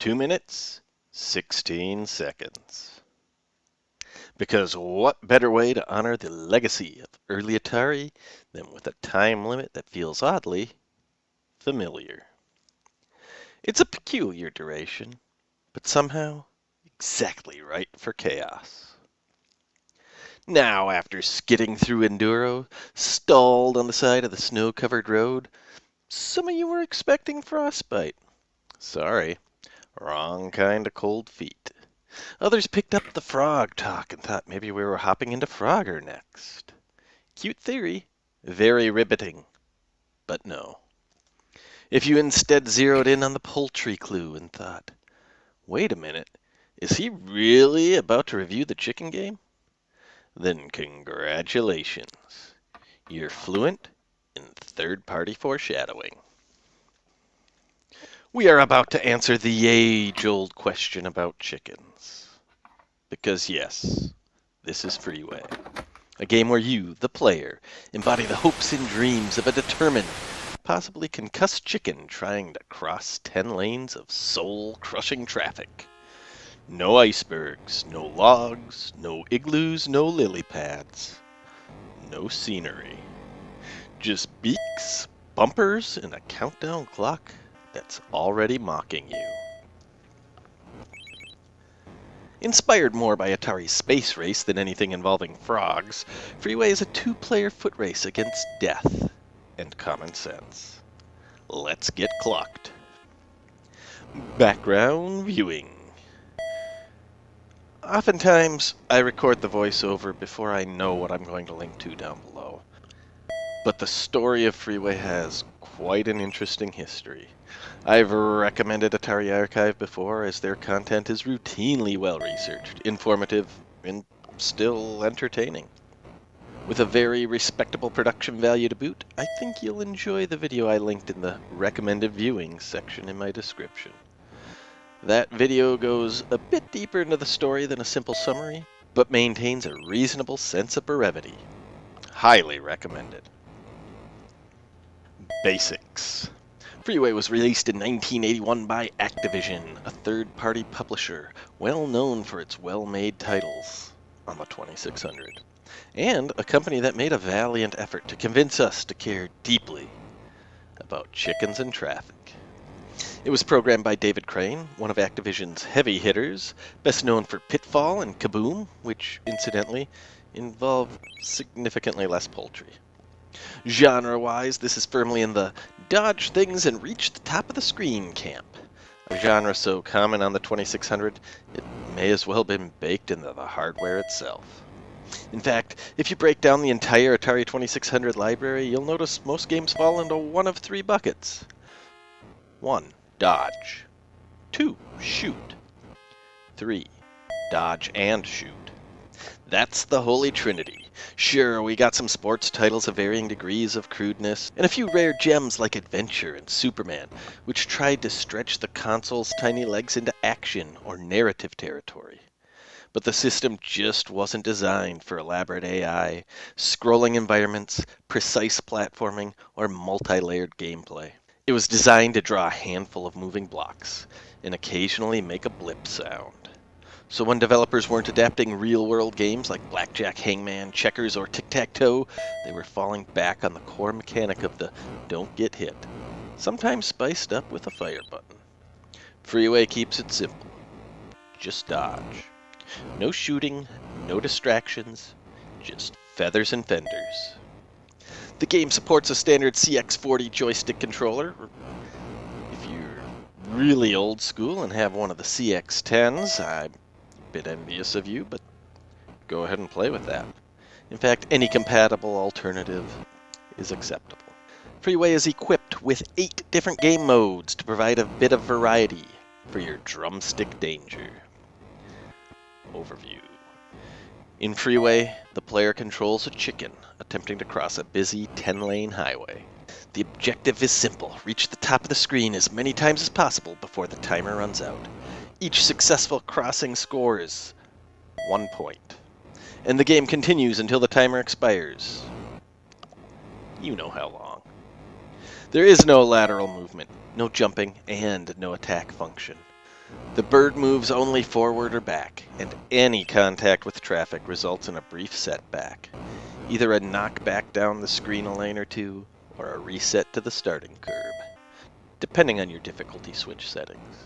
2 minutes, 16 seconds. Because what better way to honor the legacy of early Atari than with a time limit that feels oddly familiar? It's a peculiar duration, but somehow exactly right for chaos. Now, after skidding through Enduro, stalled on the side of the snow-covered road, some of you were expecting frostbite. Sorry, wrong kind of cold feet. Others picked up the frog talk and thought maybe we were hopping into Frogger next. Cute theory, very riveting, but no. If you instead zeroed in on the poultry clue and thought, wait a minute, is he really about to review the chicken game? Then congratulations. You're fluent in third-party foreshadowing. We are about to answer the age-old question about chickens. Because yes, this is Freeway. A game where you, the player, embody the hopes and dreams of a determined, possibly concussed chicken trying to cross 10 lanes of soul-crushing traffic. No icebergs, no logs, no igloos, no lily pads. No scenery. Just beaks, bumpers, and a countdown clock that's already mocking you. Inspired more by Atari's Space Race than anything involving frogs, Freeway is a two-player foot race against death and common sense. Let's get clocked. Background viewing. Oftentimes, I record the voiceover before I know what I'm going to link to down below. But the story of Freeway has quite an interesting history. I've recommended Atari Archive before, as their content is routinely well-researched, informative, and still entertaining. With a very respectable production value to boot, I think you'll enjoy the video I linked in the recommended viewing section in my description. That video goes a bit deeper into the story than a simple summary, but maintains a reasonable sense of brevity. Highly recommended. Basics. Freeway was released in 1981 by Activision, a third-party publisher well known for its well-made titles on the 2600, and a company that made a valiant effort to convince us to care deeply about chickens and traffic. It was programmed by David Crane, one of Activision's heavy hitters, best known for Pitfall and Kaboom, which, incidentally, involve significantly less poultry. Genre-wise, this is firmly in the dodge things and reach the top of the screen camp. A genre so common on the 2600, it may as well have been baked into the hardware itself. In fact, if you break down the entire Atari 2600 library, you'll notice most games fall into one of three buckets. 1. Dodge. 2. Shoot. 3. Dodge and shoot. That's the holy trinity. Sure, we got some sports titles of varying degrees of crudeness, and a few rare gems like Adventure and Superman, which tried to stretch the console's tiny legs into action or narrative territory. But the system just wasn't designed for elaborate AI, scrolling environments, precise platforming, or multi-layered gameplay. It was designed to draw a handful of moving blocks, and occasionally make a blip sound. So when developers weren't adapting real-world games like Blackjack, Hangman, Checkers, or Tic-Tac-Toe, they were falling back on the core mechanic of the don't get hit, sometimes spiced up with a fire button. Freeway keeps it simple. Just dodge. No shooting, no distractions, just feathers and fenders. The game supports a standard CX40 joystick controller. If you're really old school and have one of the CX10s, I'm a bit envious of you, but go ahead and play with that. In fact, any compatible alternative is acceptable. Freeway is equipped with 8 different game modes to provide a bit of variety for your drumstick danger. Overview. In Freeway, the player controls a chicken attempting to cross a busy 10-lane highway. The objective is simple. Reach the top of the screen as many times as possible before the timer runs out. Each successful crossing scores 1 point. And the game continues until the timer expires. You know how long. There is no lateral movement, no jumping, and no attack function. The bird moves only forward or back, and any contact with traffic results in a brief setback. Either a knockback down the screen a lane or two, or a reset to the starting curb, depending on your difficulty switch settings.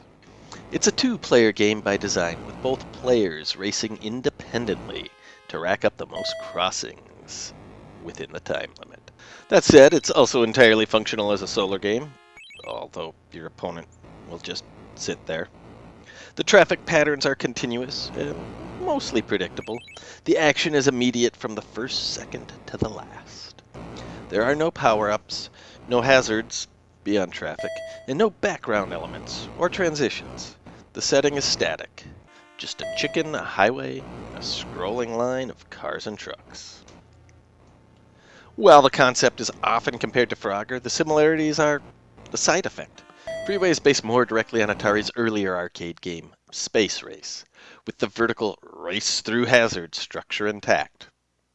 It's a two-player game by design, with both players racing independently to rack up the most crossings within the time limit. That said, it's also entirely functional as a solo game, although your opponent will just sit there. The traffic patterns are continuous and mostly predictable. The action is immediate from the first second to the last. There are no power-ups, no hazards beyond traffic, and no background elements or transitions. The setting is static. Just a chicken, a highway, and a scrolling line of cars and trucks. While the concept is often compared to Frogger, the similarities are the side effect. Freeway is based more directly on Atari's earlier arcade game, Space Race, with the vertical race through hazards structure intact,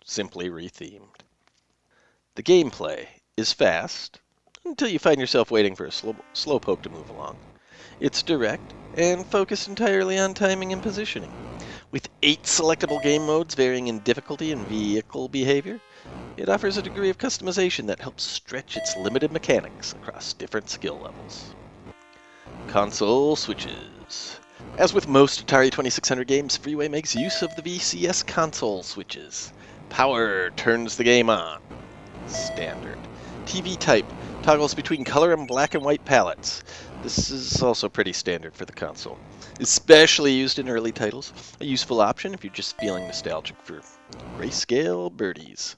simply rethemed. The gameplay is fast, until you find yourself waiting for a slowpoke to move along. It's direct, and focused entirely on timing and positioning. With 8 selectable game modes varying in difficulty and vehicle behavior, it offers a degree of customization that helps stretch its limited mechanics across different skill levels. Console switches. As with most Atari 2600 games, Freeway makes use of the VCS console switches. Power turns the game on. Standard. TV type toggles between color and black and white palettes. This is also pretty standard for the console. Especially used in early titles. A useful option if you're just feeling nostalgic for grayscale birdies.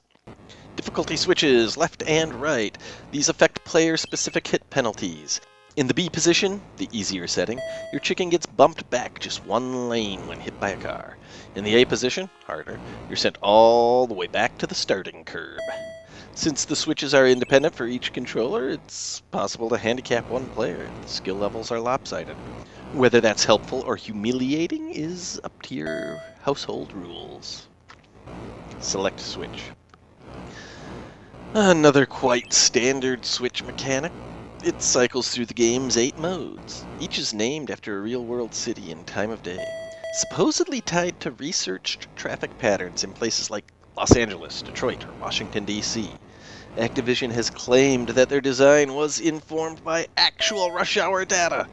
Difficulty switches, left and right. These affect player-specific hit penalties. In the B position, the easier setting, your chicken gets bumped back just one lane when hit by a car. In the A position, harder, you're sent all the way back to the starting curb. Since the switches are independent for each controller, it's possible to handicap one player if the skill levels are lopsided. Whether that's helpful or humiliating is up to your household rules. Select switch. Another quite standard switch mechanic. It cycles through the game's 8 modes. Each is named after a real-world city and time of day, supposedly tied to researched traffic patterns in places like Los Angeles, Detroit, or Washington, D.C. Activision has claimed that their design was informed by actual rush hour data,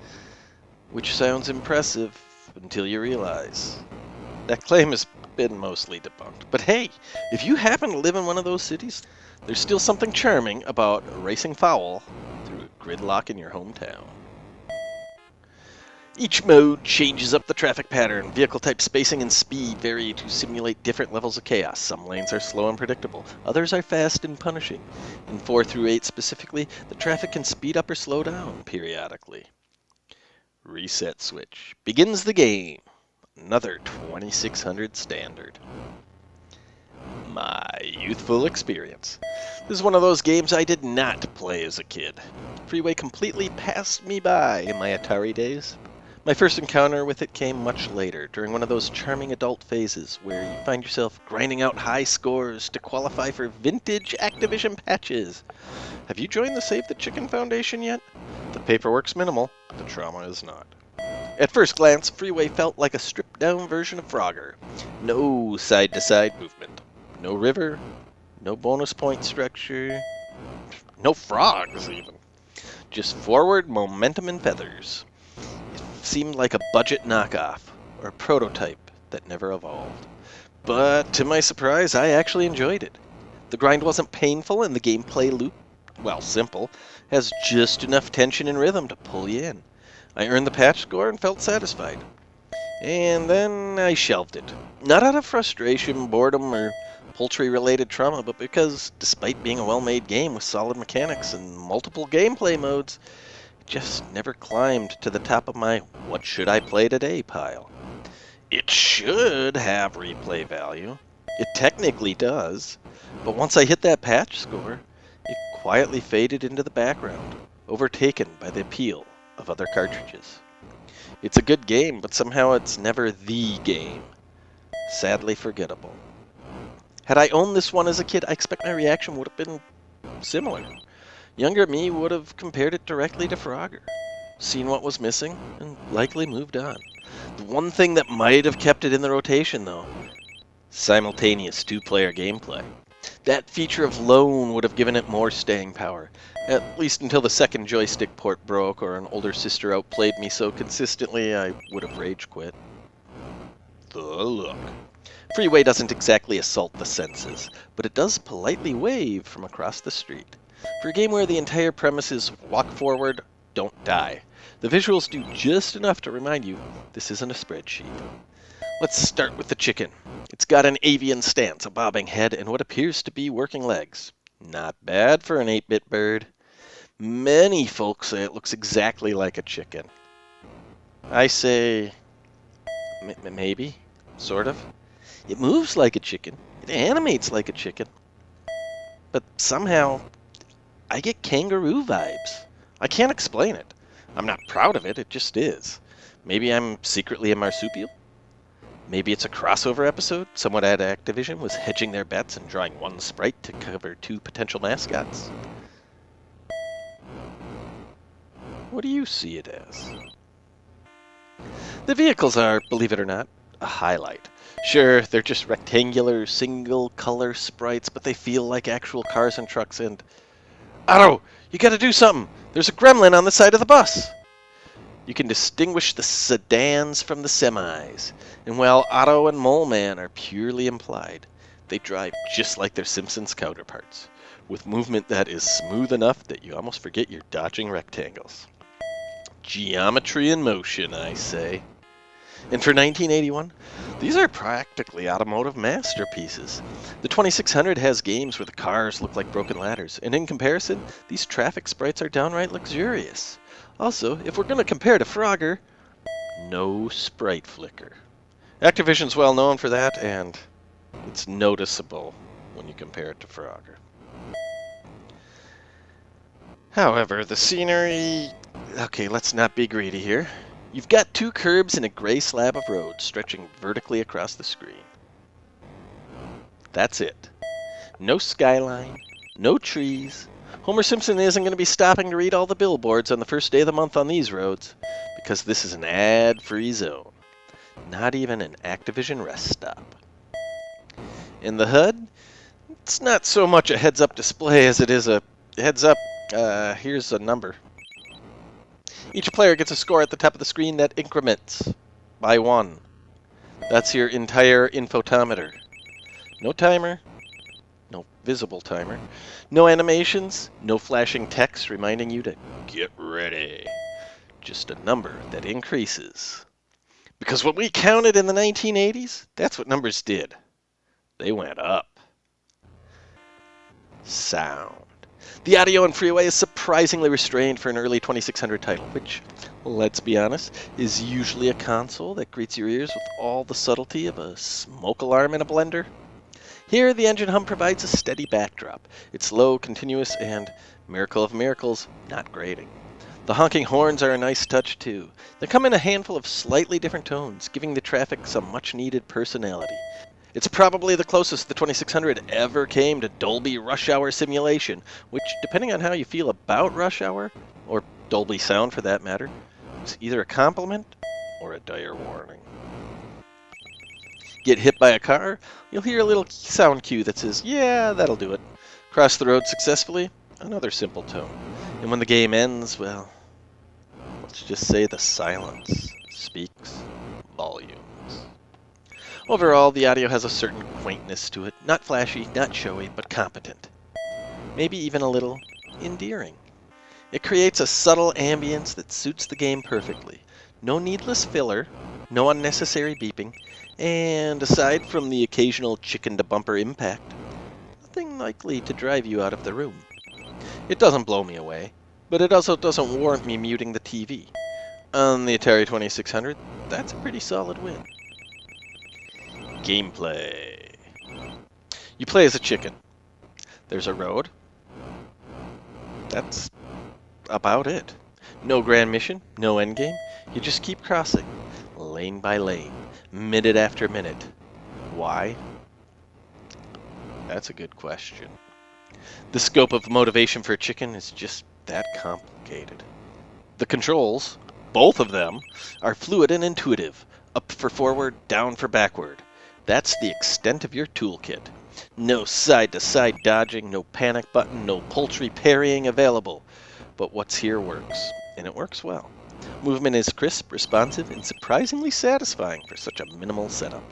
which sounds impressive until you realize that claim has been mostly debunked. But hey, if you happen to live in one of those cities, there's still something charming about racing foul through gridlock in your hometown. Each mode changes up the traffic pattern. Vehicle type, spacing, and speed vary to simulate different levels of chaos. Some lanes are slow and predictable. Others are fast and punishing. In 4 through 8 specifically, the traffic can speed up or slow down periodically. Reset switch begins the game. Another 2600 standard. My youthful experience. This is one of those games I did not play as a kid. Freeway completely passed me by in my Atari days. My first encounter with it came much later, during one of those charming adult phases where you find yourself grinding out high scores to qualify for vintage Activision patches. Have you joined the Save the Chicken Foundation yet? The paperwork's minimal, but the trauma is not. At first glance, Freeway felt like a stripped-down version of Frogger. No side-to-side movement. No river. No bonus point structure. No frogs, even. Just forward momentum and feathers. It seemed like a budget knockoff, or a prototype that never evolved. But to my surprise, I actually enjoyed it. The grind wasn't painful, and the gameplay loop, while simple, has just enough tension and rhythm to pull you in. I earned the patch score and felt satisfied. And then I shelved it. Not out of frustration, boredom, or poultry-related trauma, but because, despite being a well-made game with solid mechanics and multiple gameplay modes, it just never climbed to the top of my what should I play today pile. It should have replay value. It technically does. But once I hit that patch score, it quietly faded into the background, overtaken by the appeal of other cartridges. It's a good game, but somehow it's never the game. Sadly forgettable. Had I owned this one as a kid, I expect my reaction would have been similar. Younger me would have compared it directly to Frogger. seen what was missing, and likely moved on. The one thing that might have kept it in the rotation, though, simultaneous two-player gameplay. That feature of lone would have given it more staying power, at least until the second joystick port broke or an older sister outplayed me so consistently I would have rage quit. The look. Freeway doesn't exactly assault the senses, but it does politely wave from across the street. For a game where the entire premise is walk forward, don't die, the visuals do just enough to remind you this isn't a spreadsheet. Let's start with the chicken. It's got an avian stance, a bobbing head, and what appears to be working legs. Not bad for an 8-bit bird. Many folks say it looks exactly like a chicken. I say maybe, sort of. It moves like a chicken. It animates like a chicken. But somehow, I get kangaroo vibes. I can't explain it. I'm not proud of it, it just is. Maybe I'm secretly a marsupial? Maybe it's a crossover episode? Someone at Activision was hedging their bets and drawing one sprite to cover two potential mascots? What do you see it as? The vehicles are, believe it or not, a highlight. Sure, they're just rectangular, single-color sprites, but they feel like actual cars and trucks, and... Otto, you gotta do something! There's a gremlin on the side of the bus! You can distinguish the sedans from the semis, and while Otto and Mole Man are purely implied, they drive just like their Simpsons counterparts, with movement that is smooth enough that you almost forget you're dodging rectangles. Geometry in motion, I say. And for 1981, these are practically automotive masterpieces. The 2600 has games where the cars look like broken ladders, and in comparison, these traffic sprites are downright luxurious. Also, if we're going to compare to Frogger, no sprite flicker. Activision's well known for that, and it's noticeable when you compare it to Frogger. However, the scenery... Okay, let's not be greedy here. You've got two curbs and a gray slab of road stretching vertically across the screen. That's it. No skyline, no trees. Homer Simpson isn't going to be stopping to read all the billboards on the first day of the month on these roads, because this is an ad-free zone. Not even an Activision rest stop. In the HUD, it's not so much a heads-up display as it is a heads-up, here's a number. Each player gets a score at the top of the screen that increments by 1. That's your entire infotometer. No timer, no visible timer, no animations, no flashing text reminding you to get ready. Just a number that increases. Because what we counted in the 1980s, that's what numbers did. They went up. Sound. The audio in Freeway is surprisingly restrained for an early 2600 title, which, let's be honest, is usually a console that greets your ears with all the subtlety of a smoke alarm in a blender. Here, the engine hum provides a steady backdrop. It's low, continuous, and, miracle of miracles, not grating. The honking horns are a nice touch, too. They come in a handful of slightly different tones, giving the traffic some much-needed personality. It's probably the closest the 2600 ever came to Dolby Rush Hour simulation, which, depending on how you feel about Rush Hour, or Dolby Sound for that matter, is either a compliment or a dire warning. Get hit by a car, you'll hear a little sound cue that says, yeah, that'll do it. Cross the road successfully, another simple tone. And when the game ends, well, let's just say the silence speaks volumes. Overall, the audio has a certain quaintness to it. Not flashy, not showy, but competent. Maybe even a little endearing. It creates a subtle ambience that suits the game perfectly. No needless filler, no unnecessary beeping, and aside from the occasional chicken-to-bumper impact, nothing likely to drive you out of the room. It doesn't blow me away, but it also doesn't warrant me muting the TV. On the Atari 2600, that's a pretty solid win. Gameplay. You play as a chicken. There's a road. That's about it. No grand mission, no endgame. You just keep crossing, lane by lane, minute after minute. Why? That's a good question. The scope of motivation for a chicken is just that complicated. The controls, both of them, are fluid and intuitive. Up for forward, down for backward. That's the extent of your toolkit. No side-to-side dodging, no panic button, no poultry parrying available. But what's here works, and it works well. Movement is crisp, responsive, and surprisingly satisfying for such a minimal setup.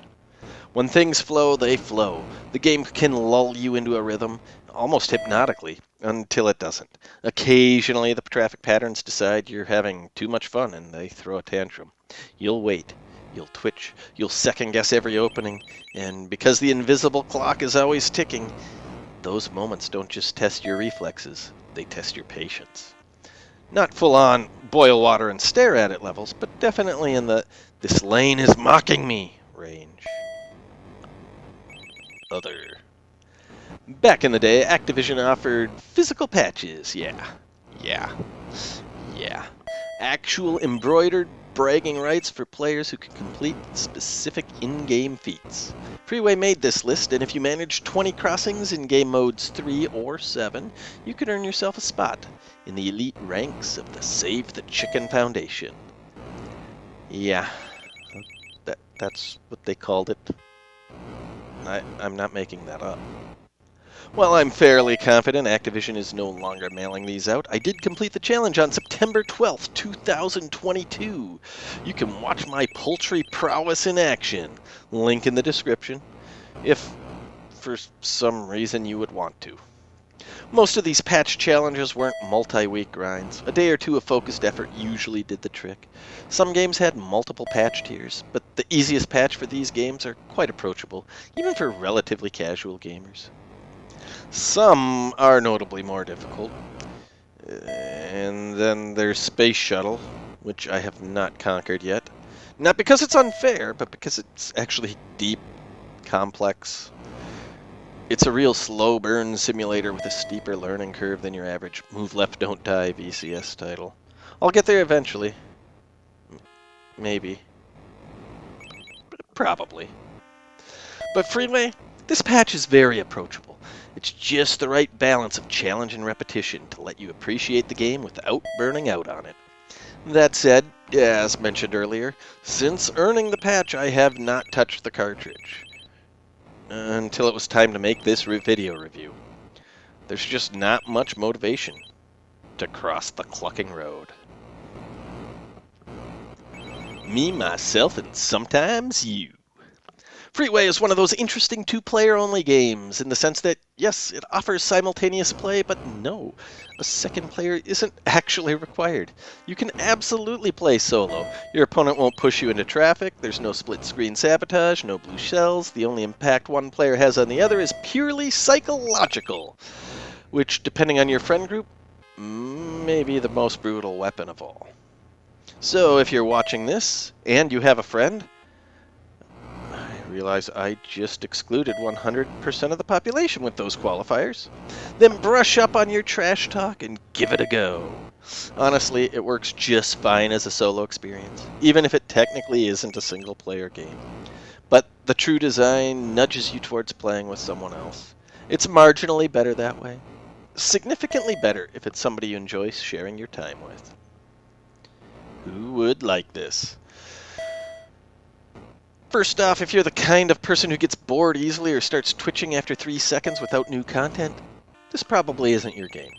When things flow, they flow. The game can lull you into a rhythm, almost hypnotically, until it doesn't. Occasionally, the traffic patterns decide you're having too much fun and they throw a tantrum. You'll wait. You'll twitch. You'll second-guess every opening. And because the invisible clock is always ticking, those moments don't just test your reflexes, they test your patience. Not full-on boil water and stare at it levels, but definitely in the "this lane is mocking me" range. Other. Back in the day, Activision offered physical patches. Yeah. Actual embroidered bragging rights for players who could complete specific in-game feats. Freeway made this list, and if you managed 20 crossings in game modes 3 or 7, you could earn yourself a spot in the elite ranks of the Save the Chicken Foundation. Yeah, that's what they called it. I'm not making that up. While I'm fairly confident Activision is no longer mailing these out, I did complete the challenge on September 12th, 2022. You can watch my poultry prowess in action. Link in the description, if for some reason you would want to. Most of these patch challenges weren't multi-week grinds. A day or two of focused effort usually did the trick. Some games had multiple patch tiers, but the easiest patch for these games are quite approachable, even for relatively casual gamers. Some are notably more difficult. And then there's Space Shuttle, which I have not conquered yet. Not because it's unfair, but because it's actually deep, complex. It's a real slow burn simulator with a steeper learning curve than your average Move Left Don't Die VCS title. I'll get there eventually. Maybe. Probably. But Freeway, this patch is very approachable. It's just the right balance of challenge and repetition to let you appreciate the game without burning out on it. That said, as mentioned earlier, since earning the patch I have not touched the cartridge. Until it was time to make this video review. There's just not much motivation to cross the clucking road. Me, myself, and sometimes you. Freeway is one of those interesting two-player-only games in the sense that, yes, it offers simultaneous play, but no, a second player isn't actually required. You can absolutely play solo. Your opponent won't push you into traffic, there's no split-screen sabotage, no blue shells, the only impact one player has on the other is purely psychological, which, depending on your friend group, may be the most brutal weapon of all. So if you're watching this, and you have a friend, realize I just excluded 100% of the population with those qualifiers. Then brush up on your trash talk and give it a go. Honestly, it works just fine as a solo experience, even if it technically isn't a single-player game. But the true design nudges you towards playing with someone else. It's marginally better that way. Significantly better if it's somebody you enjoy sharing your time with. Who would like this? First off, if you're the kind of person who gets bored easily or starts twitching after 3 seconds without new content, this probably isn't your game.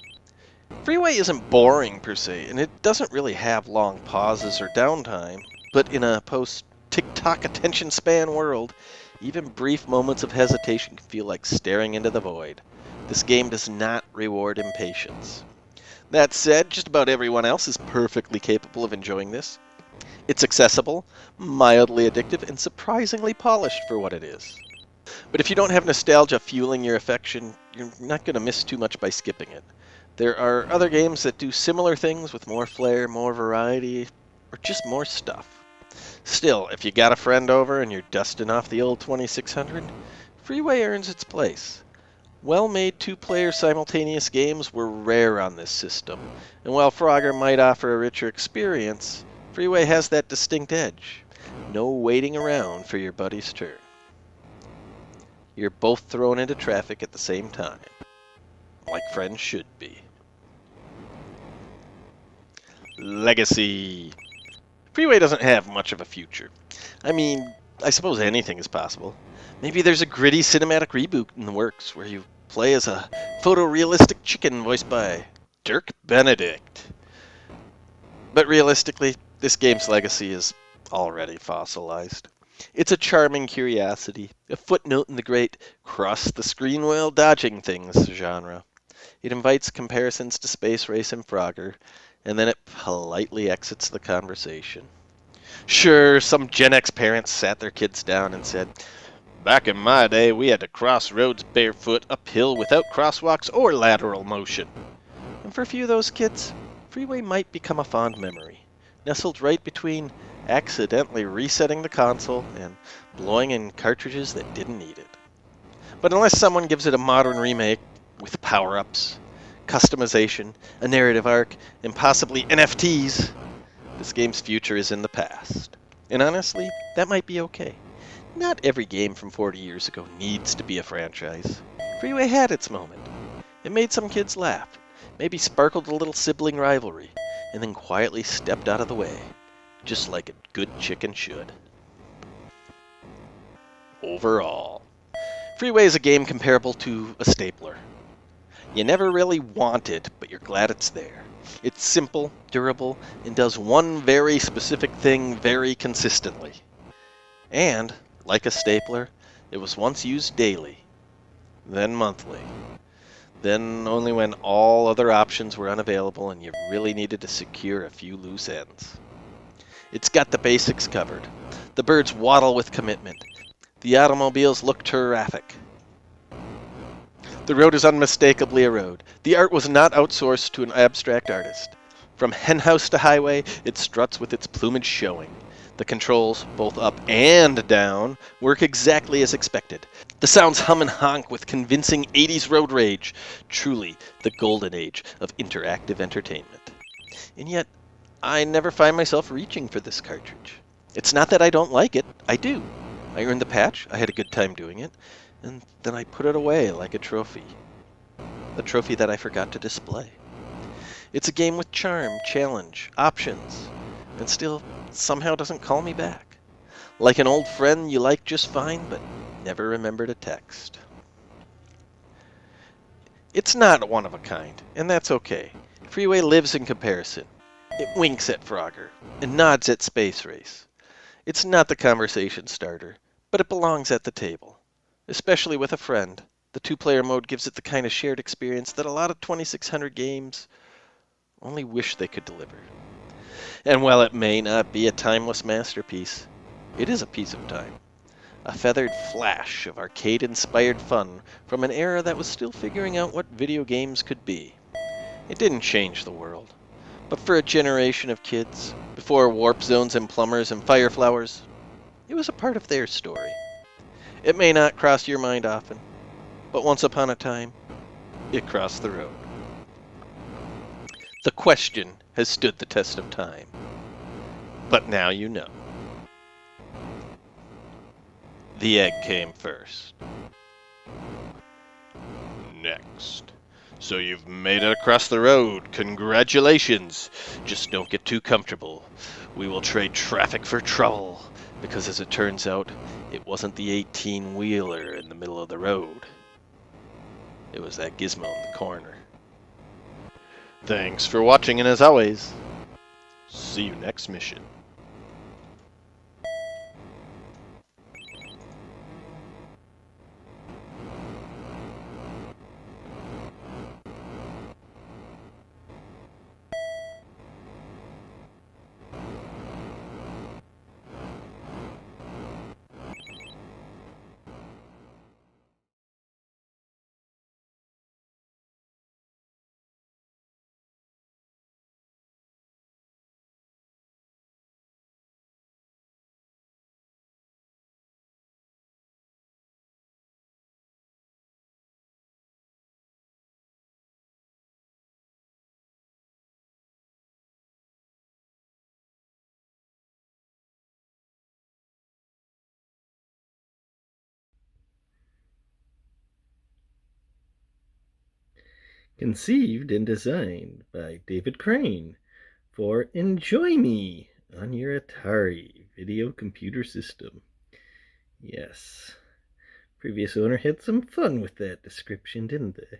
Freeway isn't boring per se, and it doesn't really have long pauses or downtime, but in a post-TikTok attention span world, even brief moments of hesitation can feel like staring into the void. This game does not reward impatience. That said, just about everyone else is perfectly capable of enjoying this. It's accessible, mildly addictive, and surprisingly polished for what it is. But if you don't have nostalgia fueling your affection, you're not going to miss too much by skipping it. There are other games that do similar things with more flair, more variety, or just more stuff. Still, if you got a friend over and you're dusting off the old 2600, Freeway earns its place. Well-made two-player simultaneous games were rare on this system, and while Frogger might offer a richer experience, Freeway has that distinct edge. No waiting around for your buddy's turn. You're both thrown into traffic at the same time, like friends should be. Legacy. Freeway doesn't have much of a future. I mean, I suppose anything is possible. Maybe there's a gritty cinematic reboot in the works where you play as a photorealistic chicken voiced by Dirk Benedict. But realistically, this game's legacy is already fossilized. It's a charming curiosity, a footnote in the great cross the screen while dodging things genre. It invites comparisons to Space Race and Frogger, and then it politely exits the conversation. Sure, some Gen X parents sat their kids down and said, back in my day, we had to cross roads barefoot uphill without crosswalks or lateral motion. And for a few of those kids, Freeway might become a fond memory, nestled right between accidentally resetting the console and blowing in cartridges that didn't need it. But unless someone gives it a modern remake with power-ups, customization, a narrative arc, and possibly NFTs, this game's future is in the past. And honestly, that might be okay. Not every game from 40 years ago needs to be a franchise. Freeway had its moment. It made some kids laugh, maybe sparkled a little sibling rivalry, and then quietly stepped out of the way, just like a good chicken should. Overall, Freeway is a game comparable to a stapler. You never really want it, but you're glad it's there. It's simple, durable, and does one very specific thing very consistently. And, like a stapler, it was once used daily, then monthly, then only when all other options were unavailable and you really needed to secure a few loose ends. It's got the basics covered. The birds waddle with commitment. The automobiles look terrific. The road is unmistakably a road. The art was not outsourced to an abstract artist. From henhouse to highway, it struts with its plumage showing. The controls, both up and down, work exactly as expected. The sounds hum and honk with convincing 80s road rage. Truly the golden age of interactive entertainment. And yet, I never find myself reaching for this cartridge. It's not that I don't like it. I do. I earned the patch. I had a good time doing it. And then I put it away like a trophy. A trophy that I forgot to display. It's a game with charm, challenge, options, and still somehow doesn't call me back. Like an old friend you like just fine, but never remember to text. It's not one of a kind, and that's okay. Freeway lives in comparison. It winks at Frogger and nods at Space Race. It's not the conversation starter, but it belongs at the table. Especially with a friend. The two-player mode gives it the kind of shared experience that a lot of 2600 games only wish they could deliver. And while it may not be a timeless masterpiece, it is a piece of time. A feathered flash of arcade-inspired fun from an era that was still figuring out what video games could be. It didn't change the world, but for a generation of kids, before warp zones and plumbers and fire flowers, it was a part of their story. It may not cross your mind often, but once upon a time, it crossed the road. The question has stood the test of time. But now you know. The egg came first. Next. So you've made it across the road. Congratulations. Just don't get too comfortable. We will trade traffic for trouble. Because as it turns out, it wasn't the 18-wheeler in the middle of the road. It was that gizmo in the corner. Thanks for watching, and as always, see you next mission. Conceived and designed by David Crane for Enjoy Me on your Atari video computer system. Yes, previous owner had some fun with that description, didn't they?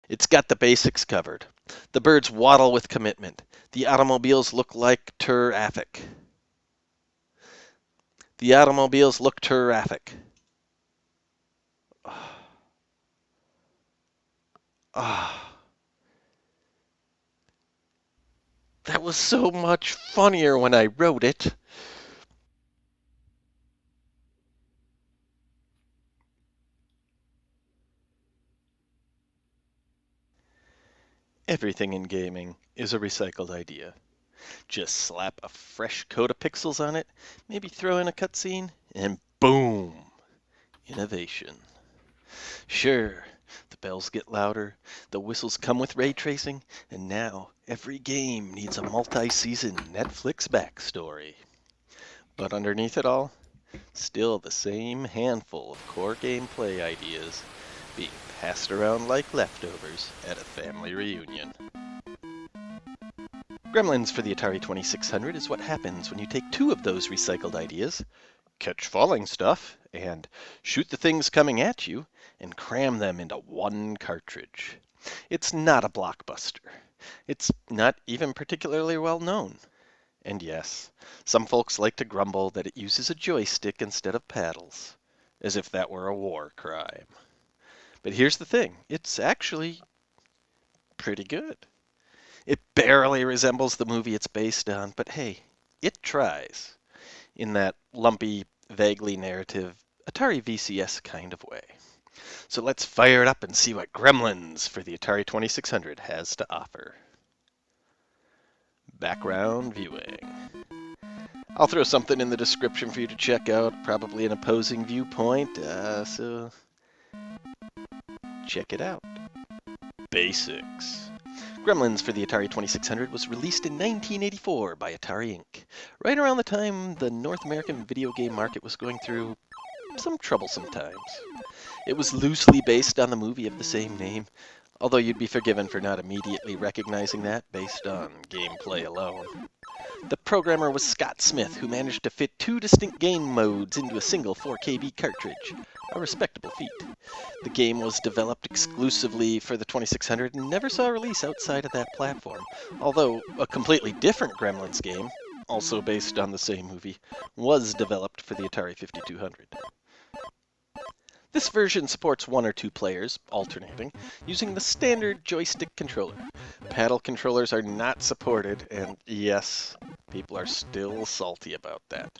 It's got the basics covered. The birds waddle with commitment. The automobiles look like terrific. The automobiles look terrific. Ah, that was so much funnier when I wrote it. Everything in gaming is a recycled idea. Just slap a fresh coat of pixels on it, maybe throw in a cutscene, and boom! Innovation. Sure, the bells get louder, the whistles come with ray tracing, and now every game needs a multi-season Netflix backstory. But underneath it all, still the same handful of core gameplay ideas being passed around like leftovers at a family reunion. Gremlins for the Atari 2600 is what happens when you take two of those recycled ideas, catch falling stuff, and shoot the things coming at you, and cram them into one cartridge. It's not a blockbuster. It's not even particularly well known. And yes, some folks like to grumble that it uses a joystick instead of paddles, as if that were a war crime. But here's the thing, it's actually pretty good. It barely resembles the movie it's based on, but hey, it tries in that lumpy, vaguely narrative, Atari VCS kind of way. So let's fire it up and see what Gremlins for the Atari 2600 has to offer. Background viewing. I'll throw something in the description for you to check out, probably an opposing viewpoint, so check it out. Basics. Gremlins for the Atari 2600 was released in 1984 by Atari Inc., right around the time the North American video game market was going through some troublesome times. It was loosely based on the movie of the same name, although you'd be forgiven for not immediately recognizing that based on gameplay alone. The programmer was Scott Smith, who managed to fit two distinct game modes into a single 4KB cartridge, a respectable feat. The game was developed exclusively for the 2600 and never saw release outside of that platform, although a completely different Gremlins game, also based on the same movie, was developed for the Atari 5200. This version supports one or two players, alternating, using the standard joystick controller. Paddle controllers are not supported, and yes, people are still salty about that.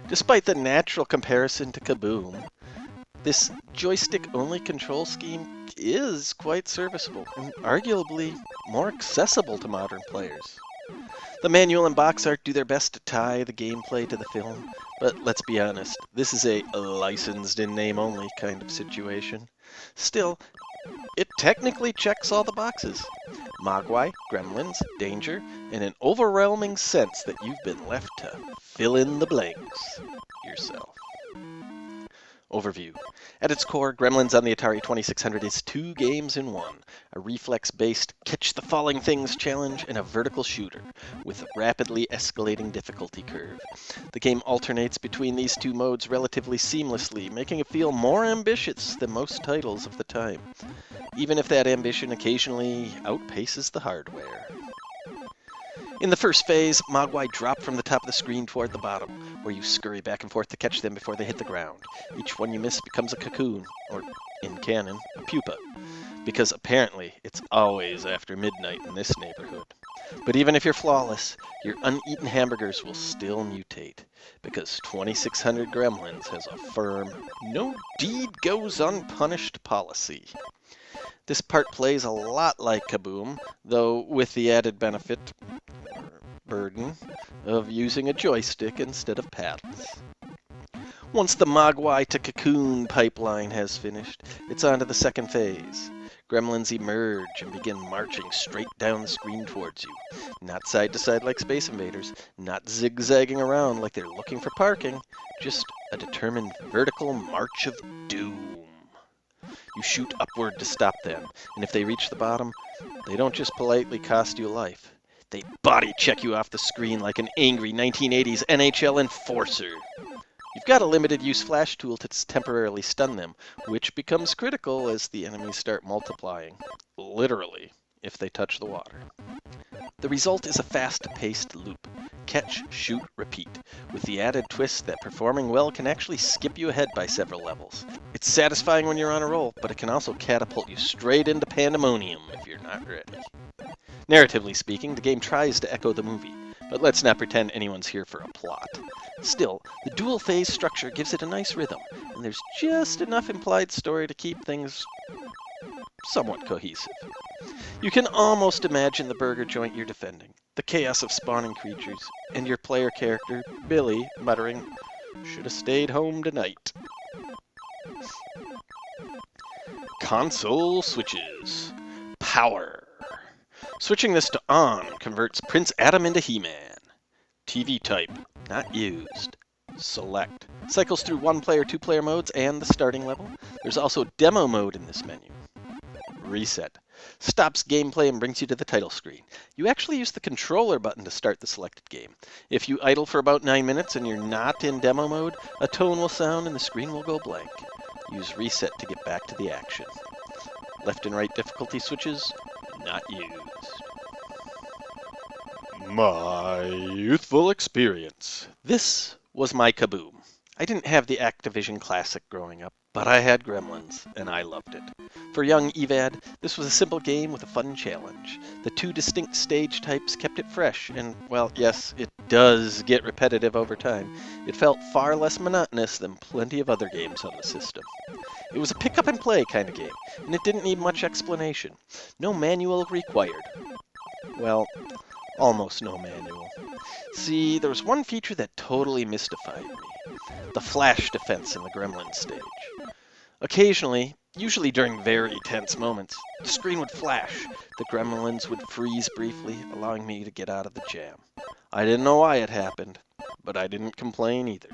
Despite the natural comparison to Kaboom, this joystick-only control scheme is quite serviceable and arguably more accessible to modern players. The manual and box art do their best to tie the gameplay to the film, but let's be honest, this is a licensed in name only kind of situation. Still, it technically checks all the boxes. Mogwai, Gremlins, Danger, and an overwhelming sense that you've been left to fill in the blanks yourself. Overview. At its core, Gremlins on the Atari 2600 is two games in one, a reflex-based catch the falling things challenge and a vertical shooter, with a rapidly escalating difficulty curve. The game alternates between these two modes relatively seamlessly, making it feel more ambitious than most titles of the time, even if that ambition occasionally outpaces the hardware. In the first phase, Mogwai drop from the top of the screen toward the bottom, where you scurry back and forth to catch them before they hit the ground. Each one you miss becomes a cocoon, or, in canon, a pupa, because apparently it's always after midnight in this neighborhood. But even if you're flawless, your uneaten hamburgers will still mutate, because 2600 Gremlins has a firm, no deed goes unpunished policy. This part plays a lot like Kaboom, though with the added benefit, or burden, of using a joystick instead of paddles. Once the Mogwai to Cocoon pipeline has finished, it's on to the second phase. Gremlins emerge and begin marching straight down the screen towards you. Not side to side like Space Invaders, not zigzagging around like they're looking for parking, just a determined vertical march of doom. You shoot upward to stop them, and if they reach the bottom, they don't just politely cost you life. They body check you off the screen like an angry 1980s NHL enforcer. You've got a limited use flash tool to temporarily stun them, which becomes critical as the enemies start multiplying. Literally, if they touch the water. The result is a fast-paced loop. Catch, shoot, repeat, with the added twist that performing well can actually skip you ahead by several levels. It's satisfying when you're on a roll, but it can also catapult you straight into pandemonium if you're not ready. Narratively speaking, the game tries to echo the movie, but let's not pretend anyone's here for a plot. Still, the dual phase structure gives it a nice rhythm, and there's just enough implied story to keep things somewhat cohesive. You can almost imagine the burger joint you're defending, the chaos of spawning creatures, and your player character, Billy, muttering, "Should have stayed home tonight." Console switches. Power. Switching this to on converts Prince Adam into He-Man. TV type, not used. Select. Cycles through one-player, two-player modes and the starting level. There's also demo mode in this menu. Reset. Stops gameplay and brings you to the title screen. You actually use the controller button to start the selected game. If you idle for about 9 minutes and you're not in demo mode, a tone will sound and the screen will go blank. Use reset to get back to the action. Left and right difficulty switches, not used. My youthful experience. This was my kaboom. I didn't have the Activision Classic growing up, but I had Gremlins, and I loved it. For young Evad, this was a simple game with a fun challenge. The two distinct stage types kept it fresh, and, well, yes, it does get repetitive over time. It felt far less monotonous than plenty of other games on the system. It was a pick-up-and-play kind of game, and it didn't need much explanation. No manual required. Well, almost no manual. See, there was one feature that totally mystified me. The flash defense in the Gremlin stage. Occasionally, usually during very tense moments, the screen would flash. The Gremlins would freeze briefly, allowing me to get out of the jam. I didn't know why it happened, but I didn't complain either.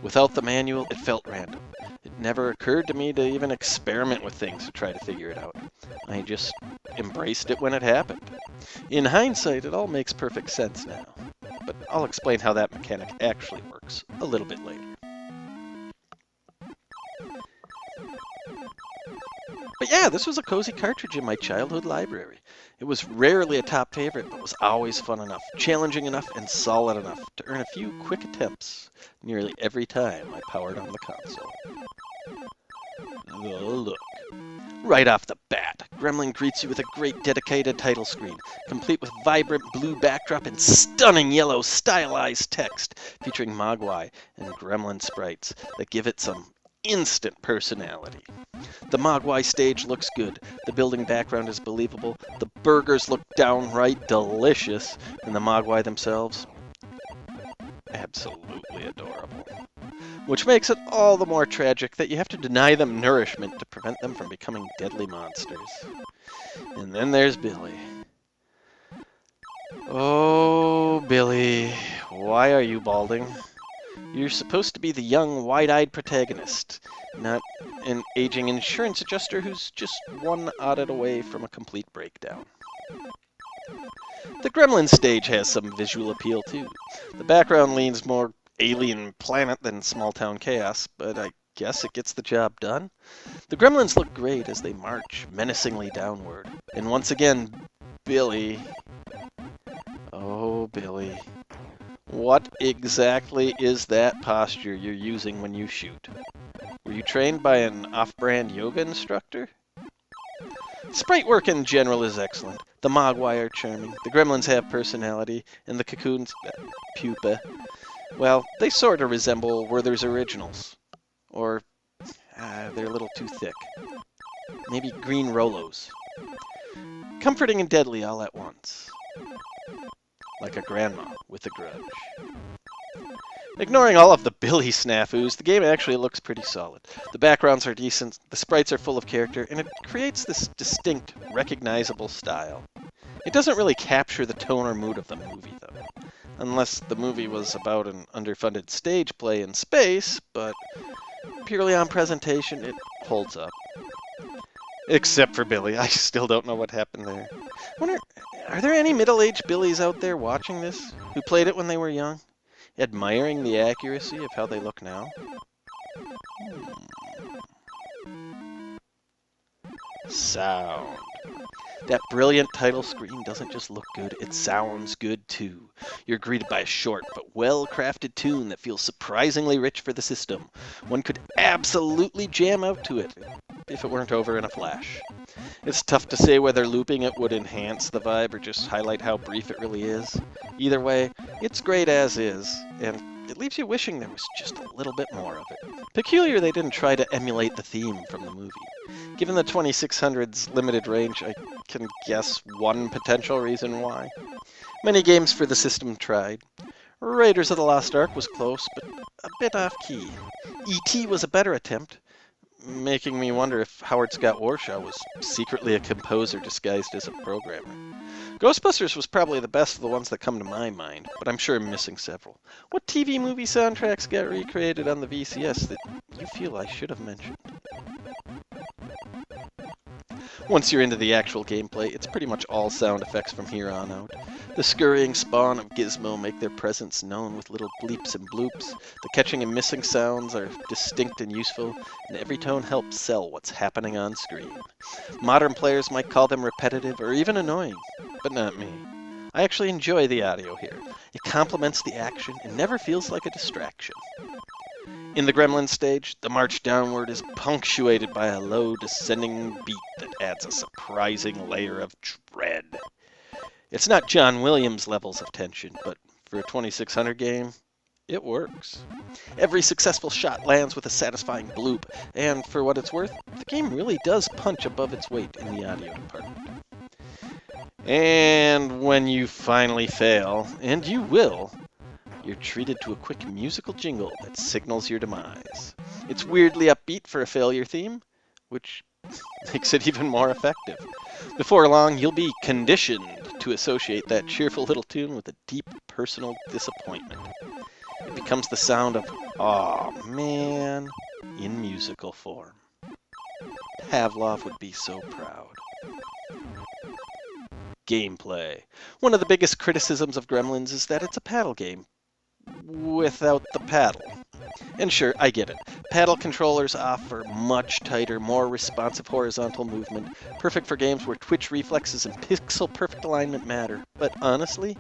Without the manual, it felt random. It never occurred to me to even experiment with things to try to figure it out. I just embraced it when it happened. In hindsight, it all makes perfect sense now. But I'll explain how that mechanic actually works a little bit later. But yeah, this was a cozy cartridge in my childhood library. It was rarely a top favorite, but was always fun enough, challenging enough, and solid enough to earn a few quick attempts nearly every time I powered on the console. The look. Right off the bat, Gremlin greets you with a great dedicated title screen, complete with vibrant blue backdrop and stunning yellow stylized text, featuring Mogwai and Gremlin sprites that give it some instant personality. The Mogwai stage looks good, the building background is believable, the burgers look downright delicious, and the Mogwai themselves, absolutely adorable. Which makes it all the more tragic that you have to deny them nourishment to prevent them from becoming deadly monsters. And then there's Billy. Oh, Billy, why are you balding? You're supposed to be the young, wide-eyed protagonist, not an aging insurance adjuster who's just one audit away from a complete breakdown. The Gremlin stage has some visual appeal, too. The background leans more alien planet than small-town chaos, but I guess it gets the job done. The Gremlins look great as they march menacingly downward. And once again, Billy... Oh, Billy. What exactly is that posture you're using when you shoot? Were you trained by an off-brand yoga instructor? Sprite work in general is excellent. The Mogwai are charming, the Gremlins have personality, and the Cocoon's pupa, well, they sort of resemble Werther's originals. Or, they're a little too thick. Maybe green Rolos. Comforting and deadly all at once. Like a grandma with a grudge. Ignoring all of the Billy snafus, the game actually looks pretty solid. The backgrounds are decent, the sprites are full of character, and it creates this distinct, recognizable style. It doesn't really capture the tone or mood of the movie, though. Unless the movie was about an underfunded stage play in space, but purely on presentation, it holds up. Except for Billy. I still don't know what happened there. Wonder, are there any middle-aged Billies out there watching this who played it when they were young? Admiring the accuracy of how they look now? Sound. That brilliant title screen doesn't just look good, it sounds good too. You're greeted by a short but well-crafted tune that feels surprisingly rich for the system. One could absolutely jam out to it if it weren't over in a flash. It's tough to say whether looping it would enhance the vibe or just highlight how brief it really is. Either way, it's great as is, and it leaves you wishing there was just a little bit more of it. Peculiar they didn't try to emulate the theme from the movie. Given the 2600's limited range, I can guess one potential reason why. Many games for the system tried. Raiders of the Lost Ark was close, but a bit off-key. E.T. was a better attempt, making me wonder if Howard Scott Warshaw was secretly a composer disguised as a programmer. Ghostbusters was probably the best of the ones that come to my mind, but I'm sure I'm missing several. What TV movie soundtracks got recreated on the VCS that you feel I should have mentioned? Once you're into the actual gameplay, it's pretty much all sound effects from here on out. The scurrying spawn of Gizmo make their presence known with little bleeps and bloops. The catching and missing sounds are distinct and useful, and every tone helps sell what's happening on screen. Modern players might call them repetitive or even annoying, but not me. I actually enjoy the audio here. It complements the action and never feels like a distraction. In the Gremlin stage, the march downward is punctuated by a low descending beat that adds a surprising layer of dread. It's not John Williams levels of tension, but for a 2600 game, it works. Every successful shot lands with a satisfying bloop, and for what it's worth, the game really does punch above its weight in the audio department. And when you finally fail, and you will, you're treated to a quick musical jingle that signals your demise. It's weirdly upbeat for a failure theme, which makes it even more effective. Before long, you'll be conditioned to associate that cheerful little tune with a deep personal disappointment. It becomes the sound of, "Aw, man," in musical form. Pavlov would be so proud. Gameplay. One of the biggest criticisms of Gremlins is that it's a paddle game without the paddle. And sure, I get it. Paddle controllers offer much tighter, more responsive horizontal movement, perfect for games where twitch reflexes and pixel-perfect alignment matter. But honestly,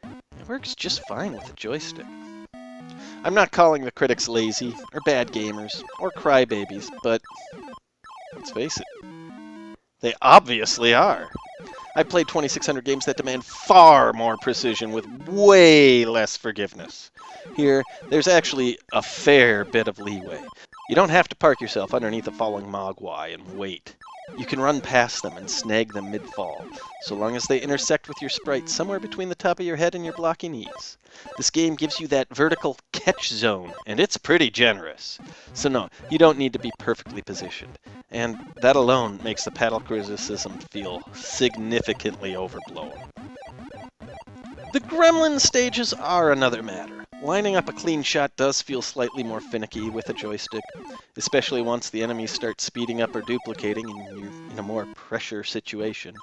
it works just fine with a joystick. I'm not calling the critics lazy, or bad gamers, or crybabies, but let's face it, they obviously are. I've played 2600 games that demand far more precision with way less forgiveness. Here, there's actually a fair bit of leeway. You don't have to park yourself underneath a falling mogwai and wait. You can run past them and snag them mid-fall, so long as they intersect with your sprite somewhere between the top of your head and your blocky knees. This game gives you that vertical catch zone, and it's pretty generous. So no, you don't need to be perfectly positioned. And that alone makes the paddle criticism feel significantly overblown. The Gremlin stages are another matter. Lining up a clean shot does feel slightly more finicky with a joystick, especially once the enemies start speeding up or duplicating and you're in a more pressure situation.